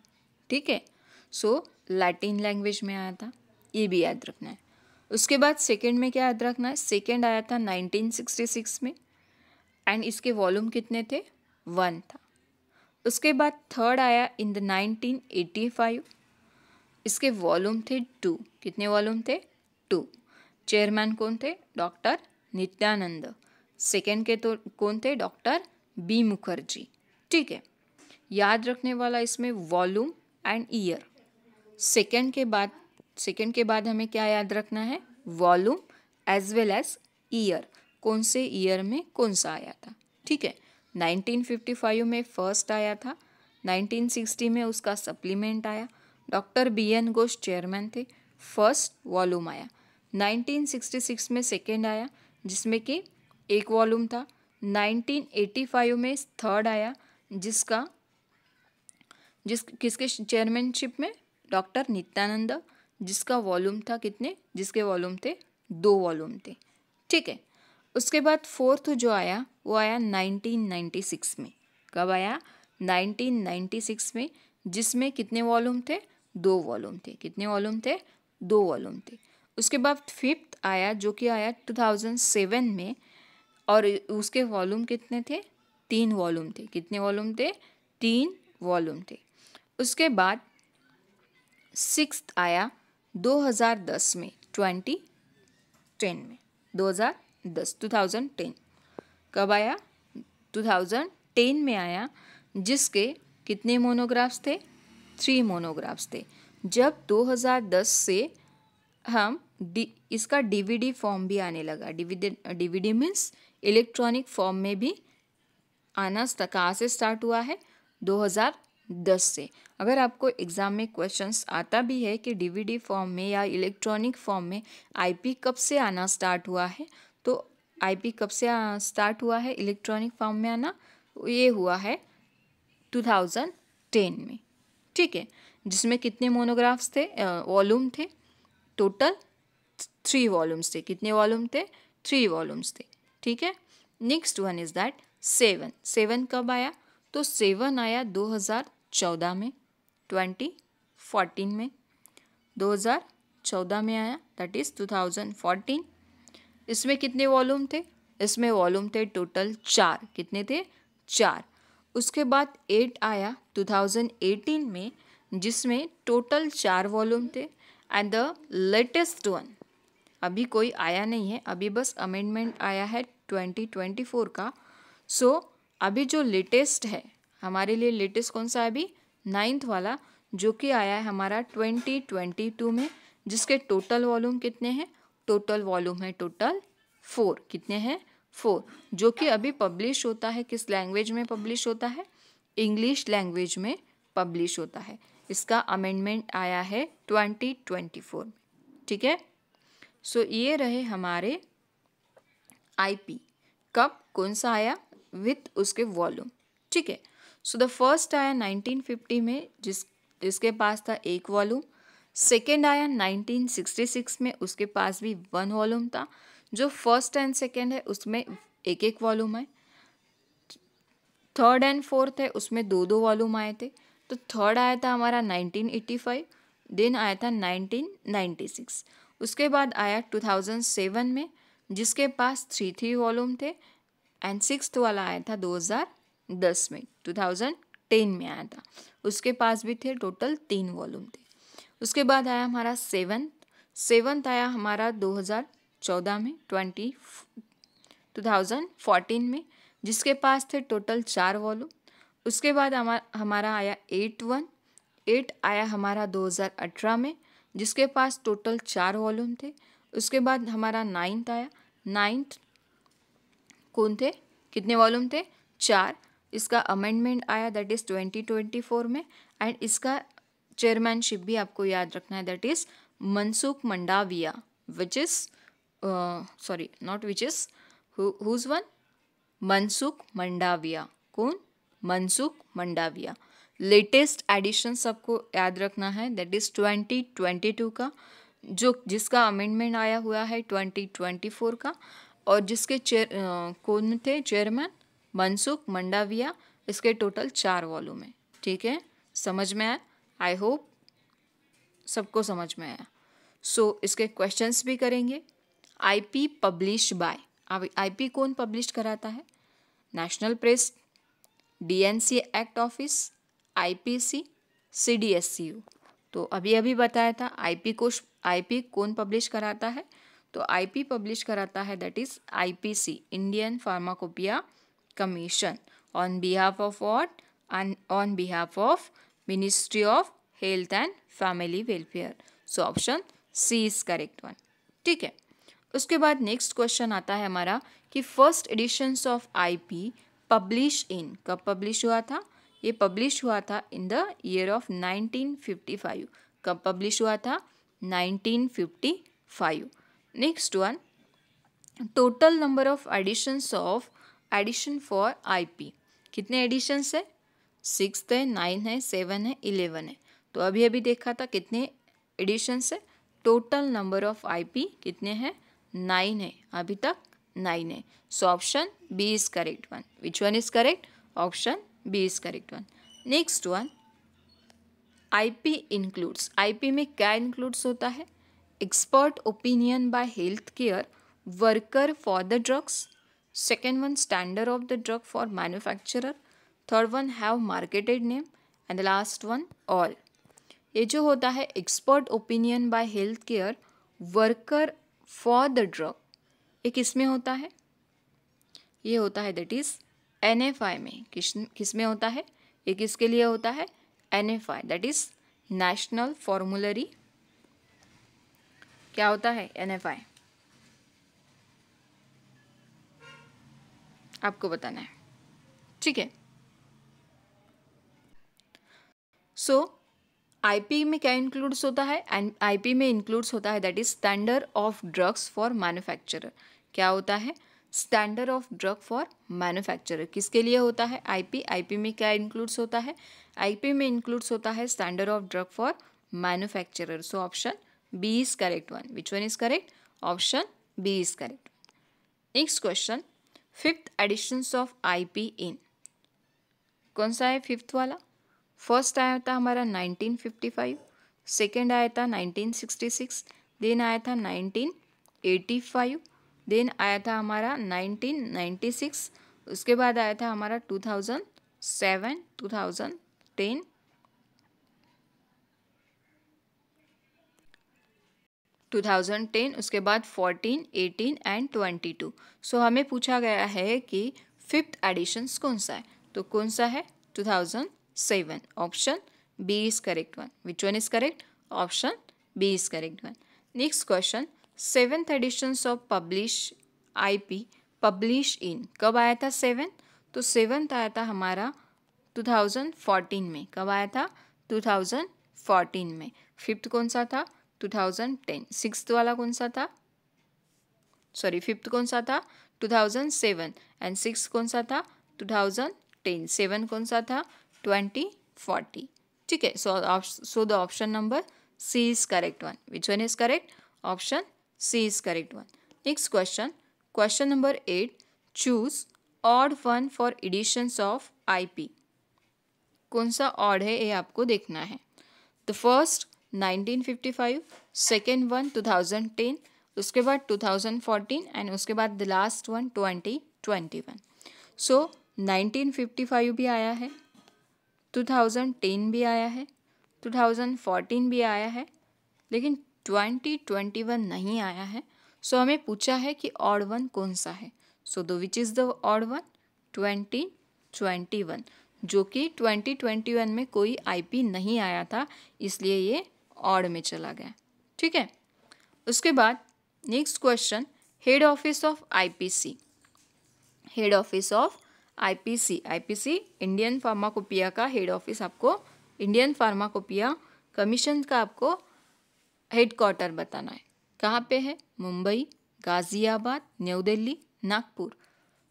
S1: ठीक है। सो लैटिन लैंग्वेज में आया था, ये भी याद रखना है। उसके बाद सेकंड में क्या याद रखना है, सेकंड आया था 1966 में, एंड इसके वॉल्यूम कितने थे, 1 था। उसके बाद थर्ड आया इन द 1985, इसके वॉल्यूम थे 2। कितने वॉल्यूम थे, 2। चेयरमैन कौन थे, डॉक्टर नित्यानंद। सेकेंड के तो कौन थे, डॉक्टर बी मुखर्जी। ठीक है। याद रखने वाला इसमें वॉल्यूम एंड ईयर। सेकेंड के बाद हमें क्या याद रखना है, volume as well as year, कौन से ईयर में कौन सा आया था। ठीक है। 1955 में फर्स्ट आया था, 1960 में उसका सप्लीमेंट आया, doctor B N Ghosh chairman थे, फर्स्ट वॉल्यूम आया। 1966 में सेकेंड आया, जिसमें कि 1 वॉल्यूम था। 1985 में थर्ड आया, किसके चेयरमैनशिप में, डॉक्टर नित्यानंद, जिसका वॉल्यूम था कितने, जिसके वॉल्यूम थे 2 वॉल्यूम थे। ठीक है। उसके बाद फोर्थ जो आया वो आया 1996 में। कब आया, 1996 में, जिसमें कितने वॉल्यूम थे, 2 वॉल्यूम थे। कितने वॉल्यूम थे, 2 वॉल्यूम थे। उसके बाद फिफ्थ आया जो कि आया 2007 में, और उसके वॉल्यूम कितने थे, 3 वॉल्यूम थे। कितने वॉल्यूम थे, 3 वॉल्यूम थे। उसके बाद सिक्स्थ आया 2010 में, 2010 में, 2010 कब आया, 2010 में आया, जिसके कितने मोनोग्राफ्स थे, 3 मोनोग्राफ्स थे। जब 2010 से हम इसका डीवीडी फॉर्म भी आने लगा। डीवीडी मीन्स इलेक्ट्रॉनिक फॉर्म में भी आना कहाँ से स्टार्ट हुआ है, 2010 से। अगर आपको एग्ज़ाम में क्वेश्चंस आता भी है कि डीवीडी फॉर्म में या इलेक्ट्रॉनिक फॉर्म में आईपी कब से आना स्टार्ट हुआ है, तो आईपी कब से स्टार्ट हुआ है इलेक्ट्रॉनिक फॉर्म में आना, ये हुआ है 2010 में। ठीक है। जिसमें कितने मोनोग्राफ्स थे, वॉल्यूम थे, टोटल 3 वॉल्यूम्स थे। कितने वॉल्यूम थे, 3 वॉल्यूम्स थे। ठीक है। नेक्स्ट वन इज दैट 7 कब आया, तो 7 आया 2014 में, 2014 में, 2014 में आया, दैट इज 2014। इसमें कितने वॉल्यूम थे, इसमें वॉल्यूम थे टोटल 4। कितने थे, 4। उसके बाद 8 आया 2018 में, जिसमें टोटल 4 वॉल्यूम थे। एंड द लेटेस्ट वन, अभी कोई आया नहीं है, अभी बस अमेंडमेंट आया है 2024 का। सो अभी जो लेटेस्ट है हमारे लिए, लेटेस्ट कौन सा है अभी, 9th वाला, जो कि आया है हमारा 2022 में, जिसके टोटल वॉल्यूम कितने हैं, टोटल वॉल्यूम है टोटल 4। कितने हैं, 4, जो कि अभी पब्लिश होता है, किस लैंग्वेज में पब्लिश होता है, इंग्लिश लैंग्वेज में पब्लिश होता है। इसका अमेंडमेंट आया है 2024 में। ठीक है। सो ये रहे हमारे आईपी, कब कौन सा आया, विथ उसके वॉल्यूम। ठीक है। सो द फर्स्ट आया 1950 में, जिसके पास था 1 वॉल्यूम। सेकेंड आया 1966 में, उसके पास भी 1 वॉल्यूम था। जो फर्स्ट एंड सेकेंड है उसमें 1 वॉल्यूम है। थर्ड एंड फोर्थ है उसमें 2 वॉल्यूम आए थे। तो थर्ड आया था हमारा 1985, देन आया था 1996। उसके बाद आया 2007 में, जिसके पास 3 वॉल्यूम थे। एंड सिक्स्थ वाला आया था 2010 में, 2010 में आया था, उसके पास भी थे टोटल 3 वॉल्यूम थे। उसके बाद आया हमारा सेवन्थ आया हमारा 2014 में, 2014 में, जिसके पास थे टोटल 4 वॉल्यूम। उसके बाद हमारा आया 8 आया हमारा 2018 में, जिसके पास टोटल 4 वॉल्यूम थे। उसके बाद हमारा 9th आया। 9th कौन थे, कितने वॉल्यूम थे, 4। इसका अमेंडमेंट आया दैट इज़ 2024 में, एंड इसका चेयरमैनशिप भी आपको याद रखना है that is Mansukh Mandaviya, which is sorry not which is, whose one, Mansukh Mandaviya. कौन, मनसुख मंडाविया। लेटेस्ट एडिशन सबको याद रखना है दैट इज़ 2022 का, जिसका अमेंडमेंट आया हुआ है 2024 का, और जिसके कौन थे चेयरमैन, मनसुख मंडाविया। इसके टोटल 4 वॉल्यूम है। ठीक है, समझ में आया, आई होप सबको समझ में आया। सो इसके क्वेश्चंस भी करेंगे। आईपी पब्लिश बाय, आईपी कौन पब्लिश कराता है, national press, DNC act office, IPC, CDSCO. तो अभी अभी बताया था आईपी कौन पब्लिश कराता है, तो आईपी पब्लिश कराता है that is IPC, Indian pharmacopoeia commission, on behalf of what, on behalf of ministry of health and family welfare. So option C is correct one. ठीक है, उसके बाद नेक्स्ट क्वेश्चन आता है हमारा कि first editions of IP publish in, कब publish हुआ था, ये पब्लिश हुआ था इन द ईयर ऑफ 1955। कब पब्लिश हुआ था, 1955। Next one, total number of edition for IP, कितने एडिशंस है, 6 है, 9 है, 7 है, 11 है। तो अभी अभी देखा था कितने एडिशंस है, टोटल नंबर ऑफ आईपी कितने हैं, 9 है, अभी तक 9 है। So option B is correct one. Which one is correct, option B is correct one. Next one, IP includes, IP में क्या इंक्लूड्स होता है, expert opinion by health care worker for the drugs, second one standard of the drug for manufacturer, third one have marketed name, and the last one all. ये जो होता है expert opinion by health care worker for the drug, ये किस में होता है, ये होता है दैट इज एनएफआई में। किस में होता है, ये किसके लिए होता है, NFI that is national formulary, क्या होता है एनएफआई, आपको बताना है। ठीक है, सो आईपी में क्या इंक्लूड्स होता है, एंड आईपी में इंक्लूड्स होता है that is standard of drugs for manufacturer. क्या होता है, standard of drug for manufacturer, किसके लिए होता है आईपी, आईपी में क्या इंक्लूड्स होता है, आईपी में इंक्लूड्स होता है standard of drug for manufacturer. So option B is correct one. Which one is correct, option B is correct. Next question, fifth editions of IP in, कौन सा है फिफ्थ वाला, फर्स्ट आया था हमारा 1955, सेकेंड आया था 1966, देन आया था 1985, देन आया था हमारा 1996, उसके बाद आया था हमारा 2007, 2010, 2010, उसके बाद 14, 18 एंड 22। सो हमें पूछा गया है कि फिफ्थ एडिशंस कौन सा है, तो कौन सा है 2007, option B is correct one. Which one is correct, option B is correct one. Next question, seventh editions of publish IP publish in, कब आया था 7, तो सेवेंथ आया था हमारा 2014 में। कब आया था, 2014 में। फिफ्थ कौन सा था, 2010। सिक्स्थ वाला कौन सा था, सॉरी फिफ्थ कौन सा था, 2007, एंड सिक्स कौन सा था, 2010। सेवन कौन सा था, 2040। ठीक है, so the option number C is correct one. Which one is correct, option C is correct one. Next question, question number 8, choose odd one for editions of IP. कौन सा ऑड है ये आपको देखना है। द फर्स्ट 1955, सेकेंड वन 2010, उसके बाद 2014, and उसके बाद द लास्ट वन 2021। सो 1955 भी आया है, 2010 भी आया है, 2014 भी आया है, लेकिन 2021 नहीं आया है। सो हमें पूछा है कि ऑड वन कौन सा है। So the which is the odd one, 2021, जो कि 2021 में कोई आईपी नहीं आया था, इसलिए ये ऑड में चला गया। ठीक है। उसके बाद next question, head office of IPC. Head office of IPC, IPC Indian pharmacopoeia का हेड ऑफिस, आपको इंडियन फार्माकोपिया कमीशन का आपको हेड क्वार्टर बताना है। कहाँ पे है? Mumbai, Ghaziabad, new Delhi, Nagpur.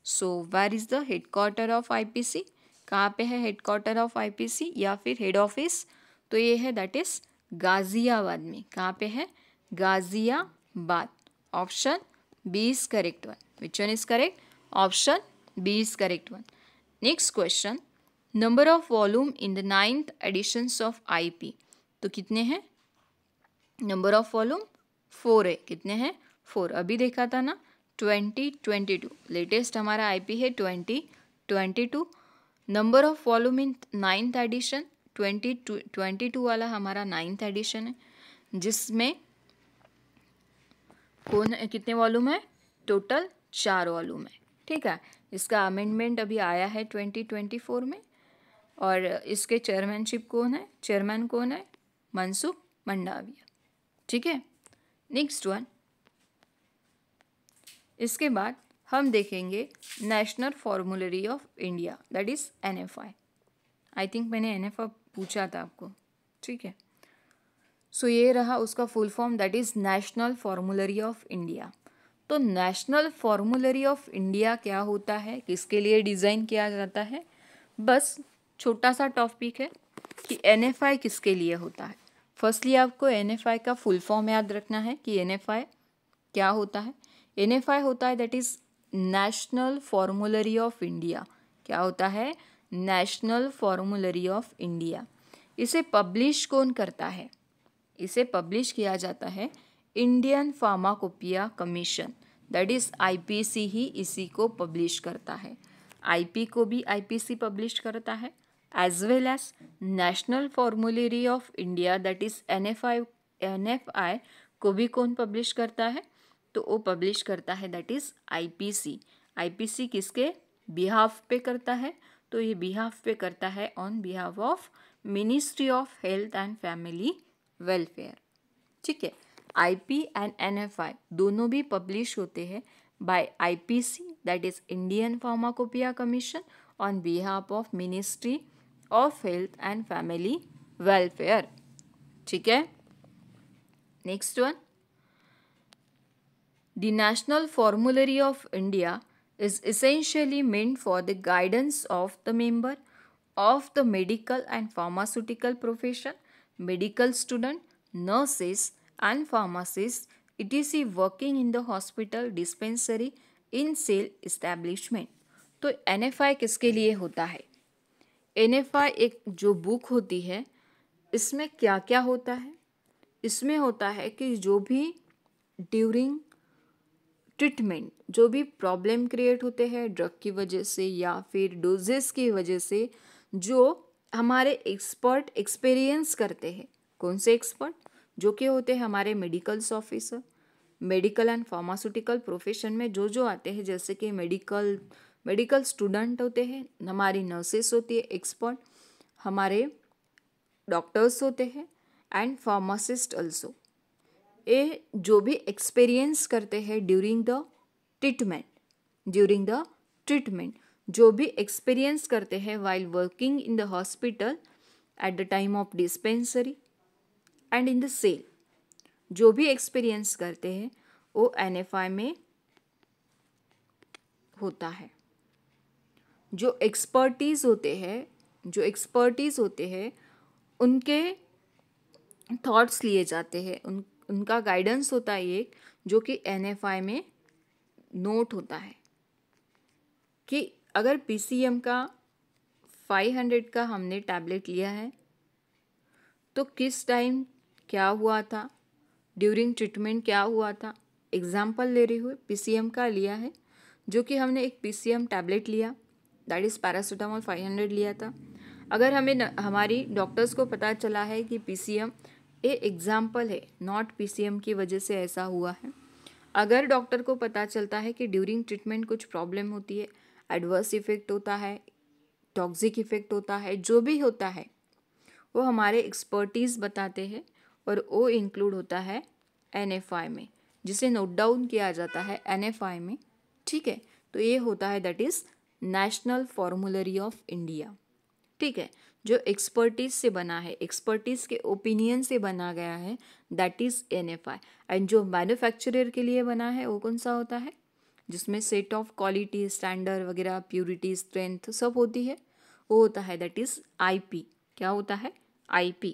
S1: So where is the head quarter of IPC? कहाँ पे है हेड क्वार्टर ऑफ आईपीसी या फिर हेड ऑफिस? तो ये है दैट इज गाजियाबाद में। कहाँ पे है? Ghaziabad. Option B is correct one. Which one is correct? Option B is correct one. Next question, number of volume in the 9th editions of IP. तो कितने हैं? नंबर ऑफ वॉल्यूम 4 है। कितने हैं? 4। अभी देखा था ना 2022। लेटेस्ट हमारा आईपी है 2022। Number of volume in 9th edition 2022 वाला हमारा 9th एडिशन है, जिसमें कितने वॉल्यूम है? टोटल 4 वॉल्यूम है। ठीक है। इसका अमेंडमेंट अभी आया है 2024 में। और इसके चेयरमैनशिप कौन है? चेयरमैन कौन है? मनसुख मंडाविया। ठीक है। नेक्स्ट वन, इसके बाद हम देखेंगे national formulary of India, that is NFI। I think मैंने NFI पूछा था आपको। ठीक है। सो ये रहा उसका full form, that is national formulary of India. तो नेशनल फॉर्मूलरी ऑफ इंडिया क्या होता है, किसके लिए डिज़ाइन किया जाता है? बस छोटा सा टॉपिक है कि NFI किसके लिए होता है। फर्स्टली आपको NFI का फुल फॉर्म याद रखना है कि NFI क्या होता है। NFI होता है that is national formulary of India. क्या होता है? National formulary of India. इसे पब्लिश कौन करता है? इसे पब्लिश किया जाता है Indian pharmacopoeia commission, that is IPC ही इसी को पब्लिश करता है। IP को भी IPC पब्लिश करता है, as well as national formulary of India that is NFI को भी कौन पब्लिश करता है? तो वो पब्लिश करता है दैट इज IPC। IPC किसके बिहाफ पे करता है? तो ये बिहाफ पे करता है on behalf of ministry of health and family welfare. ठीक है। IP एंड NFI दोनों भी पब्लिश होते हैं by IPC, that is Indian pharmacopoeia commission, on behalf of ministry of health and family welfare. ठीक है। Next one, the National Formulary of India is essentially meant for the guidance of the member of the medical and pharmaceutical profession, medical student, nurses and pharmacists, etc. working in the hospital, dispensary, in sale establishment। तो NFI किसके लिए होता है? NFI एक जो book होती है, इसमें क्या क्या होता है? इसमें होता है कि जो भी ड्यूरिंग ट्रीटमेंट जो भी प्रॉब्लम क्रिएट होते हैं ड्रग की वजह से या फिर डोजेस की वजह से, जो हमारे एक्सपर्ट एक्सपीरियंस करते हैं। कौन से एक्सपर्ट? जो कि होते हैं हमारे medicals officer, medical and pharmaceutical profession में जो आते हैं, जैसे कि मेडिकल स्टूडेंट होते हैं, हमारी नर्सेस होती है एक्सपर्ट, हमारे डॉक्टर्स होते हैं एंड फार्मासिस्ट ऑल्सो। ये जो भी एक्सपीरियंस करते हैं ड्यूरिंग द ट्रीटमेंट, जो भी एक्सपीरियंस करते हैं while working in the hospital at the time of dispensary and in the sale, जो भी एक्सपीरियंस करते हैं वो NFI में होता है। जो एक्सपर्टीज होते हैं उनके थॉट्स लिए जाते हैं, उनका गाइडेंस होता है एक, जो कि NFI में नोट होता है कि अगर PCM का 500 का हमने टैबलेट लिया है तो किस टाइम क्या हुआ था, ड्यूरिंग ट्रीटमेंट क्या हुआ था। एग्जाम्पल ले रही हूँ, PCM का लिया है, जो कि हमने एक PCM टैबलेट लिया, दैट इज़ पैरासीटामोल 500 लिया था। अगर हमारी डॉक्टर्स को पता चला है कि PCM ये एग्जाम्पल है, नॉट PCM की वजह से ऐसा हुआ है। अगर डॉक्टर को पता चलता है कि ड्यूरिंग ट्रीटमेंट कुछ प्रॉब्लम होती है, एडवर्स इफेक्ट होता है, टॉक्सिक इफेक्ट होता है, जो भी होता है वो हमारे एक्सपर्टीज़ बताते हैं और वो इंक्लूड होता है NFI में, जिसे नोट डाउन किया जाता है NFI में, ठीक है। तो ये होता है that is national formulary of India, ठीक है, जो एक्सपर्टीज से बना है, एक्सपर्टीज के ओपिनियन से बना गया है, दैट इज NFI। एंड जो मैन्युफैक्चरर के लिए बना है वो कौन सा होता है, जिसमें सेट ऑफ क्वालिटी स्टैंडर्ड वगैरह प्योरिटी स्ट्रेंथ सब होती है, वो होता है दैट इज IP। क्या होता है, IP,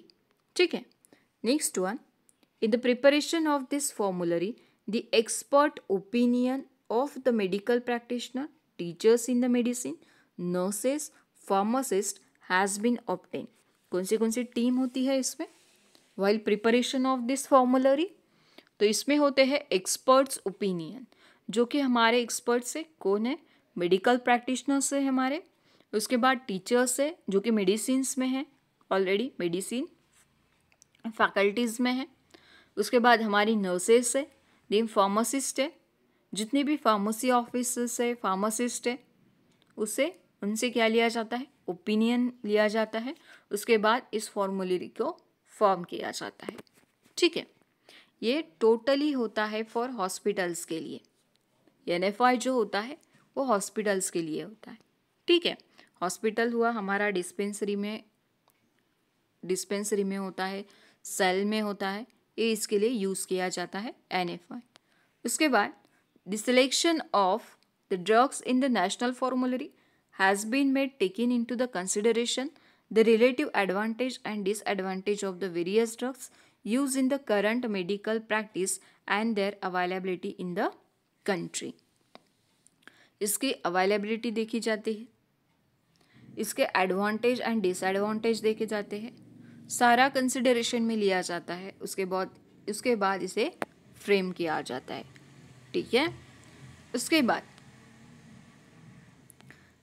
S1: ठीक है। Next one, in the preparation of this formulary, the expert opinion of the medical practitioner, teachers in the medicine, nurses, pharmacist has been obtained. कौन सी टीम होती है इसमें while preparation of this formulary? तो इसमें होते हैं एक्सपर्ट्स ओपिनियन, जो कि हमारे एक्सपर्ट से कौन है, मेडिकल प्रैक्टिशनर से हमारे, उसके बाद टीचर्स है जो कि मेडिसिन में है, ऑलरेडी मेडिसिन फैकल्टीज़ में है, उसके बाद हमारी नर्सेस है, देन फार्मासिस्ट है, जितने भी फार्मेसी ऑफिस है फार्मासिस्ट है, उनसे क्या लिया जाता है, ओपिनियन लिया जाता है। उसके बाद इस फॉर्मूलरी को फॉर्म किया जाता है, ठीक है। ये टोटली होता है फॉर हॉस्पिटल्स के लिए, NFI जो होता है वो हॉस्पिटल्स के लिए होता है, ठीक है। हॉस्पिटल हुआ हमारा डिस्पेंसरी में होता है, सेल में होता है, ये इसके लिए यूज़ किया जाता है NFI। उसके बाद the selection of the drugs in the national formulary has been made taking into the consideration the relative advantage and disadvantage of the various drugs use in the current medical practice and their availability in the country. इसकी availability देखी जाती है, इसके advantage and disadvantage देखे जाते हैं, सारा consideration में लिया जाता है। उसके बाद इसे फ्रेम किया जाता है, ठीक है। उसके बाद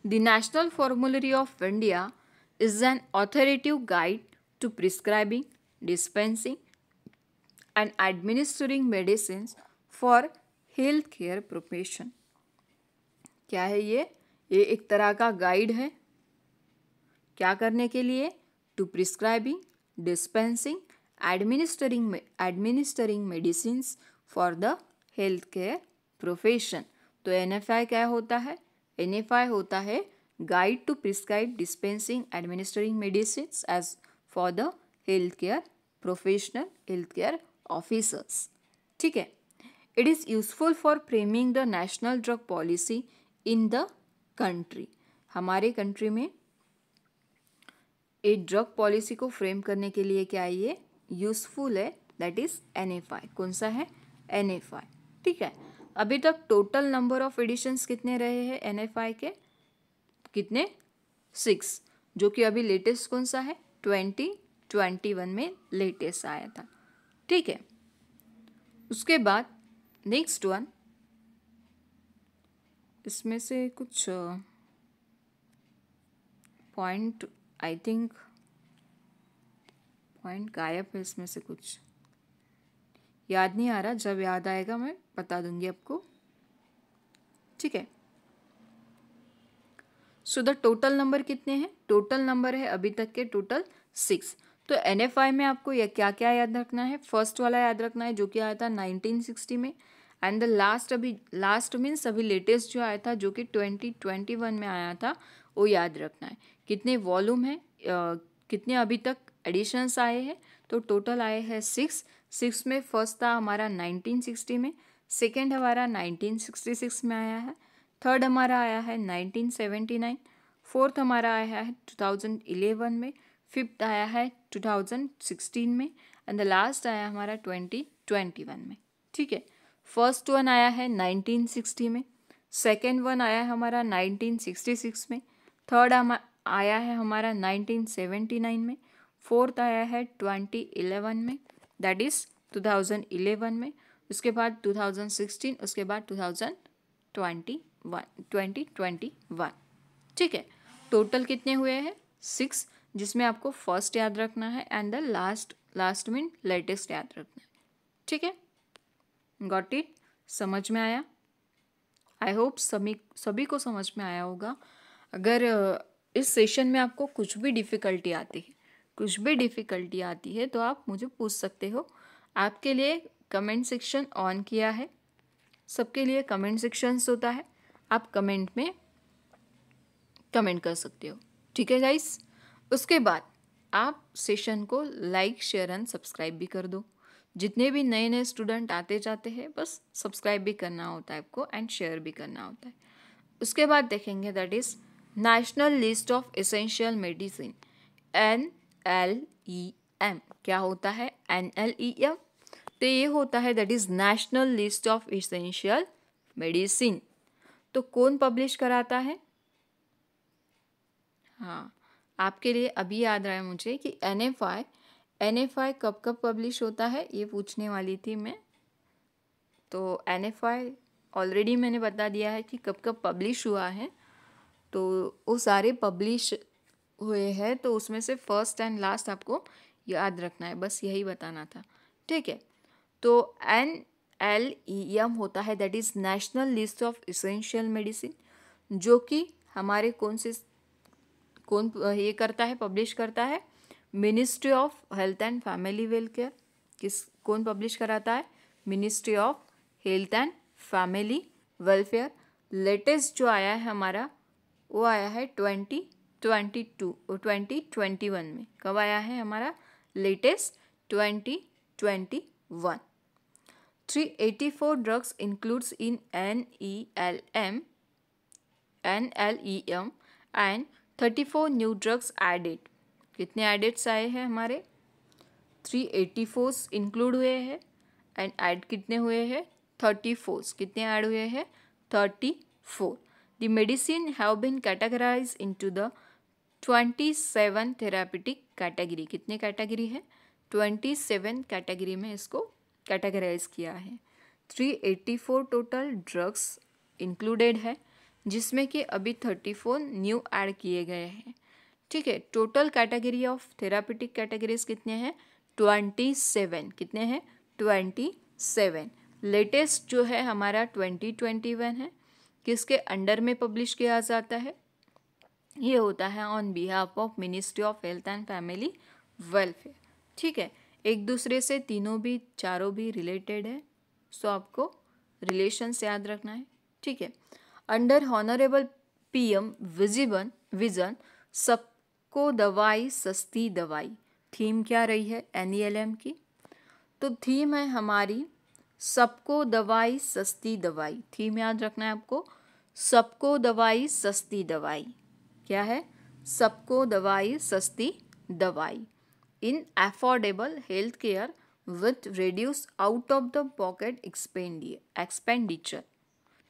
S1: the national formulary of India is an authoritative guide to prescribing, dispensing and administering medicine for health care profession. क्या है ये एक तरह का गाइड है, क्या करने के लिए, to prescribing, dispensing, administering medicines for the healthcare profession। तो NFI क्या होता है, NFI होता है guide to prescribe, dispensing, administering medicines as for the healthcare professional, healthcare officers, ठीक है। It is useful for framing the national drug policy in the country। हमारे country में एक ड्रग पॉलिसी को फ्रेम करने के लिए क्या है, ये यूजफुल है, दैट इज NFI। कौन सा है, NFI, ठीक है। अभी तक टोटल नंबर ऑफ एडिशंस कितने रहे हैं NFI के, कितने, 6, जो कि अभी लेटेस्ट कौन सा है, 2021 में लेटेस्ट आया था, ठीक है। उसके बाद नेक्स्ट वन, इसमें से कुछ पॉइंट आई थिंक पॉइंट गायब है, इसमें से कुछ याद नहीं आ रहा, जब याद आएगा मैं बता दूंगी आपको, ठीक है। सो द टोटल नंबर कितने हैं, टोटल नंबर है अभी तक के टोटल 6। तो NFI में आपको यह क्या क्या याद रखना है, फर्स्ट वाला याद रखना है जो कि आया था 1960 में, एंड द लास्ट मीन्स अभी लेटेस्ट जो आया था जो कि 2021 में आया था, वो याद रखना है। कितने वॉल्यूम है, कितने अभी तक एडिशंस आए हैं, तो टोटल आए हैं 6 में फर्स्ट था हमारा 1960 में, सेकेंड हमारा 1966 में आया है, थर्ड हमारा आया है 1979, फोर्थ हमारा आया है 2011 में, फिफ्थ आया है 2016 में, एंड द लास्ट आया हमारा 2021 में, ठीक है। फर्स्ट वन आया है 1960 में, सेकेंड वन आया है हमारा 1966 में, थर्ड आया है हमारा 1979 में, फोर्थ आया है 2011 में, दैट इज 2011 में, उसके बाद 2016, उसके बाद 2021, ठीक है। टोटल कितने हुए हैं, 6, जिसमें आपको फर्स्ट याद रखना है and the last mean latest याद रखना है, ठीक है। गॉट इट, समझ में आया, आई होप सभी को समझ में आया होगा। अगर इस सेशन में आपको कुछ भी डिफ़िकल्टी आती है तो आप मुझे पूछ सकते हो, आपके लिए कमेंट सेक्शन ऑन किया है, सबके लिए कमेंट सेक्शंस होता है, आप कमेंट में कमेंट कर सकते हो, ठीक है गाइस। उसके बाद आप सेशन को लाइक शेयर एंड सब्सक्राइब भी कर दो। जितने भी नए नए स्टूडेंट आते जाते हैं बस सब्सक्राइब भी करना होता है आपको एंड शेयर भी करना होता है। उसके बाद देखेंगे that is national list of essential medicine, NLEM। क्या होता है NLEM? तो ये होता है that is national list of essential medicine. तो कौन पब्लिश कराता है? हाँ, आपके लिए अभी याद रहा है मुझे कि NFI कब कब पब्लिश होता है, ये पूछने वाली थी मैं। तो NFI ऑलरेडी मैंने बता दिया है कि कब कब पब्लिश हुआ है। तो वो सारे पब्लिश हुए हैं, तो उसमें से फर्स्ट एंड लास्ट आपको याद रखना है, बस यही बताना था, ठीक है। तो NLEM होता है that is national list of essential medicine, जो कि हमारे कौन ये करता है, पब्लिश करता है? Ministry of health and family welfare. कौन पब्लिश कराता है? Ministry of health and family welfare. Latest जो आया है हमारा वो आया है 2021 में। कब आया है हमारा latest? 2021। 384 drugs includes in NLEM and 34 new drugs added. कितने एडेड्स आए हैं हमारे? 384 इंक्लूड हुए हैं एंड ऐड कितने हुए हैं? 34। कितने ऐड हुए हैं? 34। The medicine have been categorize into the 27 therapeutic category. कितने कैटेगरी है? 27 कैटेगरी में इसको कैटेगराइज किया है। 384 टोटल ड्रग्स इंक्लूडेड है, जिसमें कि अभी 34 न्यू ऐड किए गए हैं, ठीक है। Total category of therapeutic categories कितने हैं? 27। कितने हैं? 27। लेटेस्ट जो है हमारा 2021 है। किसके अंडर में पब्लिश किया जाता है? ये होता है on behalf of ministry of health and family welfare, ठीक है। एक दूसरे से तीनों भी चारों भी रिलेटेड है, सो आपको रिलेशंस याद रखना है, ठीक है। अंडर हॉनरेबल PM विजन सबको दवाई सस्ती दवाई, थीम क्या रही है NLEM की? तो थीम है हमारी सबको दवाई सस्ती दवाई। थीम याद रखना है आपको, सबको दवाई सस्ती दवाई। क्या है? सबको दवाई सस्ती दवाई। In affordable health care with reduce out of the pocket expenditure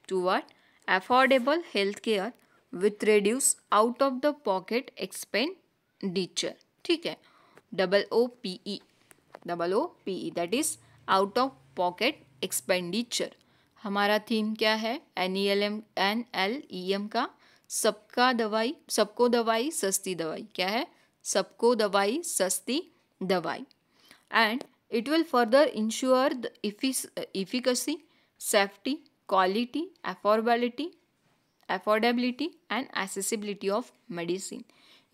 S1: toward affordable health care with reduce out of the pocket expenditure, ठीक है। OOPE that is out of pocket expenditure. हमारा थीम क्या है NLEM का? सबको दवाई सस्ती दवाई। क्या है? सबको दवाई सस्ती दवाई। And it will further ensure the efficacy, safety, quality, affordability and accessibility of medicine.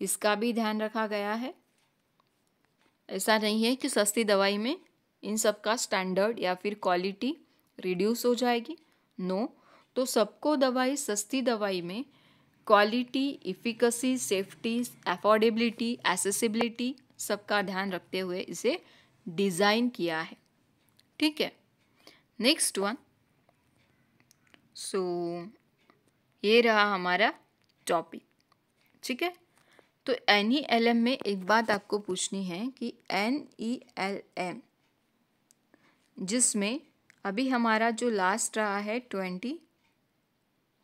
S1: इसका भी ध्यान रखा गया है। ऐसा नहीं है कि सस्ती दवाई में इन सब का स्टैंडर्ड या फिर क्वालिटी रिड्यूस हो जाएगी, नो। तो सबको दवाई सस्ती दवाई में quality, efficacy, safety, affordability, accessibility सबका ध्यान रखते हुए इसे डिज़ाइन किया है, ठीक है। नेक्स्ट वन, सो ये रहा हमारा टॉपिक, ठीक है। तो NELM में एक बात आपको पूछनी है कि NELM जिसमें अभी हमारा जो लास्ट रहा है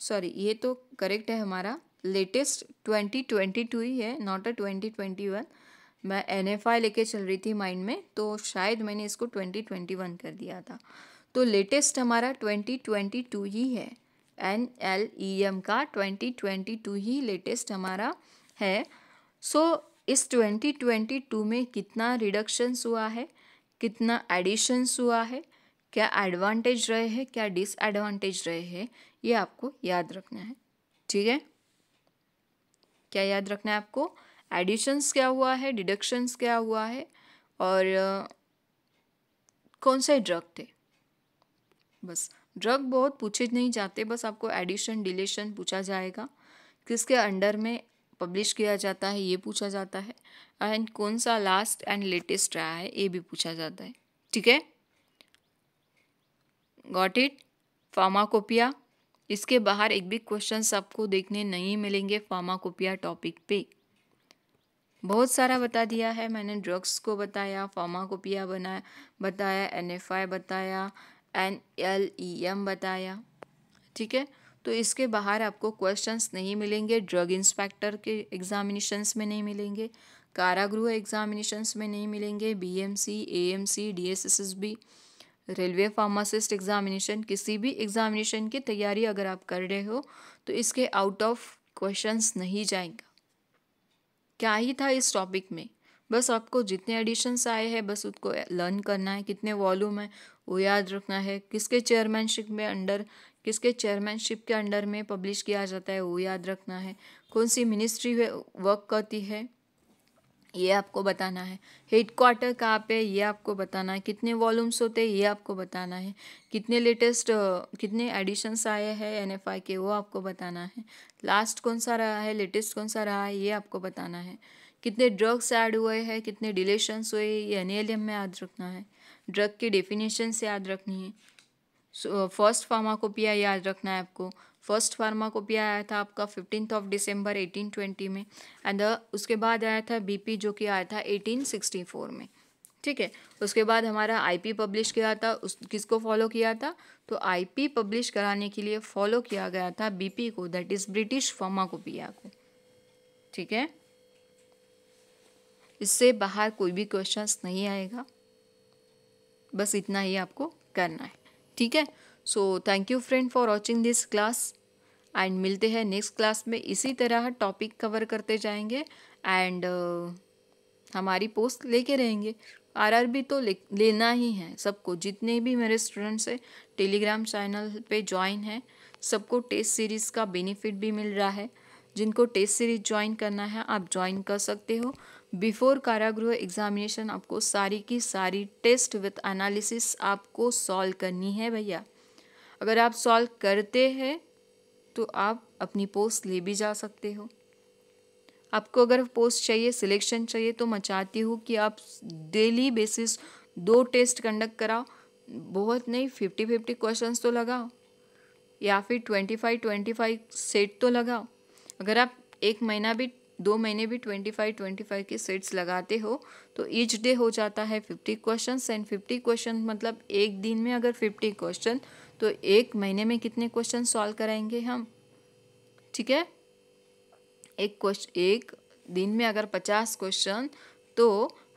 S1: ये तो करेक्ट है, हमारा लेटेस्ट 2022 ही है, नॉट 2021। मैं NFI लेके चल रही थी माइंड में, तो शायद मैंने इसको 2021 कर दिया था। तो लेटेस्ट हमारा 2022 ही है, NLEM का 2022 ही लेटेस्ट हमारा है। सो इस 2022 में कितना रिडक्शंस हुआ है, कितना एडिशंस हुआ है, क्या एडवांटेज रहे हैं, क्या डिसएडवांटेज रहे हैं, ये आपको याद रखना है, ठीक है। क्या याद रखना है आपको? एडिशंस क्या हुआ है, डिडक्शंस क्या हुआ है, और कौन से ड्रग थे। बस ड्रग बहुत पूछे नहीं जाते, बस आपको एडिशन डिलीशन पूछा जाएगा, किसके अंडर में पब्लिश किया जाता है ये पूछा जाता है, एंड कौन सा लास्ट एंड लेटेस्ट रहा है ये भी पूछा जाता है। ठीक है, गॉट इट। फार्माकोपिया, इसके बाहर एक भी क्वेश्चंस आपको देखने नहीं मिलेंगे फार्माकोपिया टॉपिक पे। बहुत सारा बता दिया है मैंने, ड्रग्स को बताया, फार्माकोपिया बताया, NFI बताया, NLEM बताया। ठीक है, तो इसके बाहर आपको क्वेश्चंस नहीं मिलेंगे, ड्रग इंस्पेक्टर के एग्जामिनेशंस में नहीं मिलेंगे, कारागृह एग्जामिनेशंस में नहीं मिलेंगे, BMC, AMC, DSSSB, railway pharmacist examination, किसी भी एग्जामिनेशन की तैयारी अगर आप कर रहे हो तो इसके आउट ऑफ क्वेश्चंस नहीं जाएगा। क्या ही था इस टॉपिक में, बस आपको जितने एडिशंस आए हैं बस उसको लर्न करना है, कितने वॉल्यूम है वो याद रखना है, किसके चेयरमैनशिप के अंडर में पब्लिश किया जाता है वो याद रखना है, कौन सी मिनिस्ट्री वर्क करती है ये आपको बताना है, हेडक्वार्टर कहाँ पे ये आपको बताना है, कितने वॉल्यूम्स होते हैं ये आपको बताना है, कितने एडिशंस आए हैं NFI के वो आपको बताना है, लास्ट कौन सा रहा है, लेटेस्ट कौन सा रहा है ये आपको बताना है, कितने ड्रग्स ऐड हुए हैं, कितने डिलीशंस हुए ये NLM में याद रखना है, ड्रग की डेफिनेशंस याद रखनी है, फर्स्ट फार्माकोपिया याद रखना है आपको। फर्स्ट फार्माकोपिया आया था आपका 15 दिसंबर 1820 में, एंड उसके बाद आया था BP जो कि आया था 1864 में। ठीक है, उसके बाद हमारा IP पब्लिश किया था, किसको फॉलो किया था, तो IP पब्लिश कराने के लिए फॉलो किया गया था BP को, दैट इज ब्रिटिश फार्माकोपिया को। ठीक है, इससे बाहर कोई भी क्वेश्चंस नहीं आएगा, बस इतना ही आपको करना है। ठीक है, so thank you friend for watching this class, and मिलते हैं नेक्स्ट क्लास में, इसी तरह टॉपिक कवर करते जाएंगे, एंड हमारी पोस्ट लेके रहेंगे। RRB तो लेना ही है सबको, जितने भी मेरे स्टूडेंट्स हैं टेलीग्राम चैनल पे ज्वाइन है, सबको टेस्ट सीरीज़ का बेनिफिट भी मिल रहा है। जिनको टेस्ट सीरीज ज्वाइन करना है आप ज्वाइन कर सकते हो। बिफोर कारागृह एग्जामिनेशन आपको सारी की सारी टेस्ट विथ एनालिसिस आपको सॉल्व करनी है भैया। अगर आप सॉल्व करते हैं तो आप अपनी पोस्ट ले भी जा सकते हो। आपको अगर पोस्ट चाहिए, सिलेक्शन चाहिए, तो मैं चाहती हूँ कि आप डेली बेसिस 2 टेस्ट कंडक्ट कराओ, बहुत नहीं 50-50 क्वेश्चंस तो लगाओ, या फिर 25-25 सेट तो लगाओ। अगर आप 1 महीना भी 2 महीने भी 25-25 की सेट्स लगाते हो तो ईच डे हो जाता है 50 क्वेश्चन, एंड 50 क्वेश्चन मतलब एक दिन में अगर 50 क्वेश्चन तो 1 महीने में कितने क्वेश्चन सॉल्व कराएंगे हम। ठीक है, एक दिन में अगर 50 क्वेश्चन तो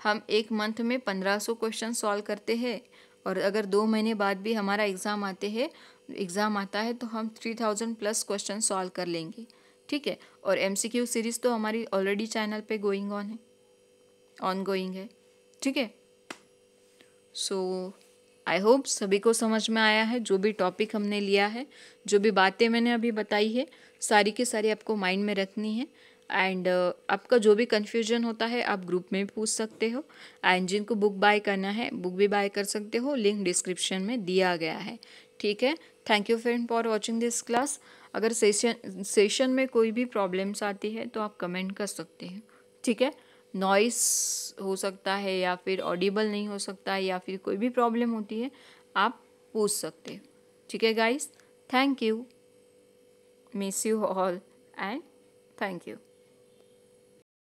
S1: हम 1 मंथ में 1500 क्वेश्चन सॉल्व करते हैं, और अगर 2 महीने बाद भी हमारा एग्ज़ाम आता है तो हम 3000 प्लस क्वेश्चन सॉल्व कर लेंगे। ठीक है, और MCQ सीरीज़ तो हमारी ऑलरेडी चैनल पे ऑनगोइंग है। ठीक है, सो आई होप सभी को समझ में आया है, जो भी टॉपिक हमने लिया है, जो भी बातें मैंने अभी बताई है, सारी की सारी आपको माइंड में रखनी है। एंड आपका जो भी कन्फ्यूजन होता है आप ग्रुप में भी पूछ सकते हो, एंड जिनको बुक बाय करना है बुक भी बाय कर सकते हो, लिंक डिस्क्रिप्शन में दिया गया है। ठीक है, thank you friend for watching this class. अगर सेशन में कोई भी प्रॉब्लम्स आती है तो आप कमेंट कर सकते हैं। ठीक है, नॉइस हो सकता है या फिर ऑडिबल नहीं हो सकता है या फिर कोई भी प्रॉब्लम होती है आप पूछ सकते हो। ठीक है guys, thank you, miss you all and thank you.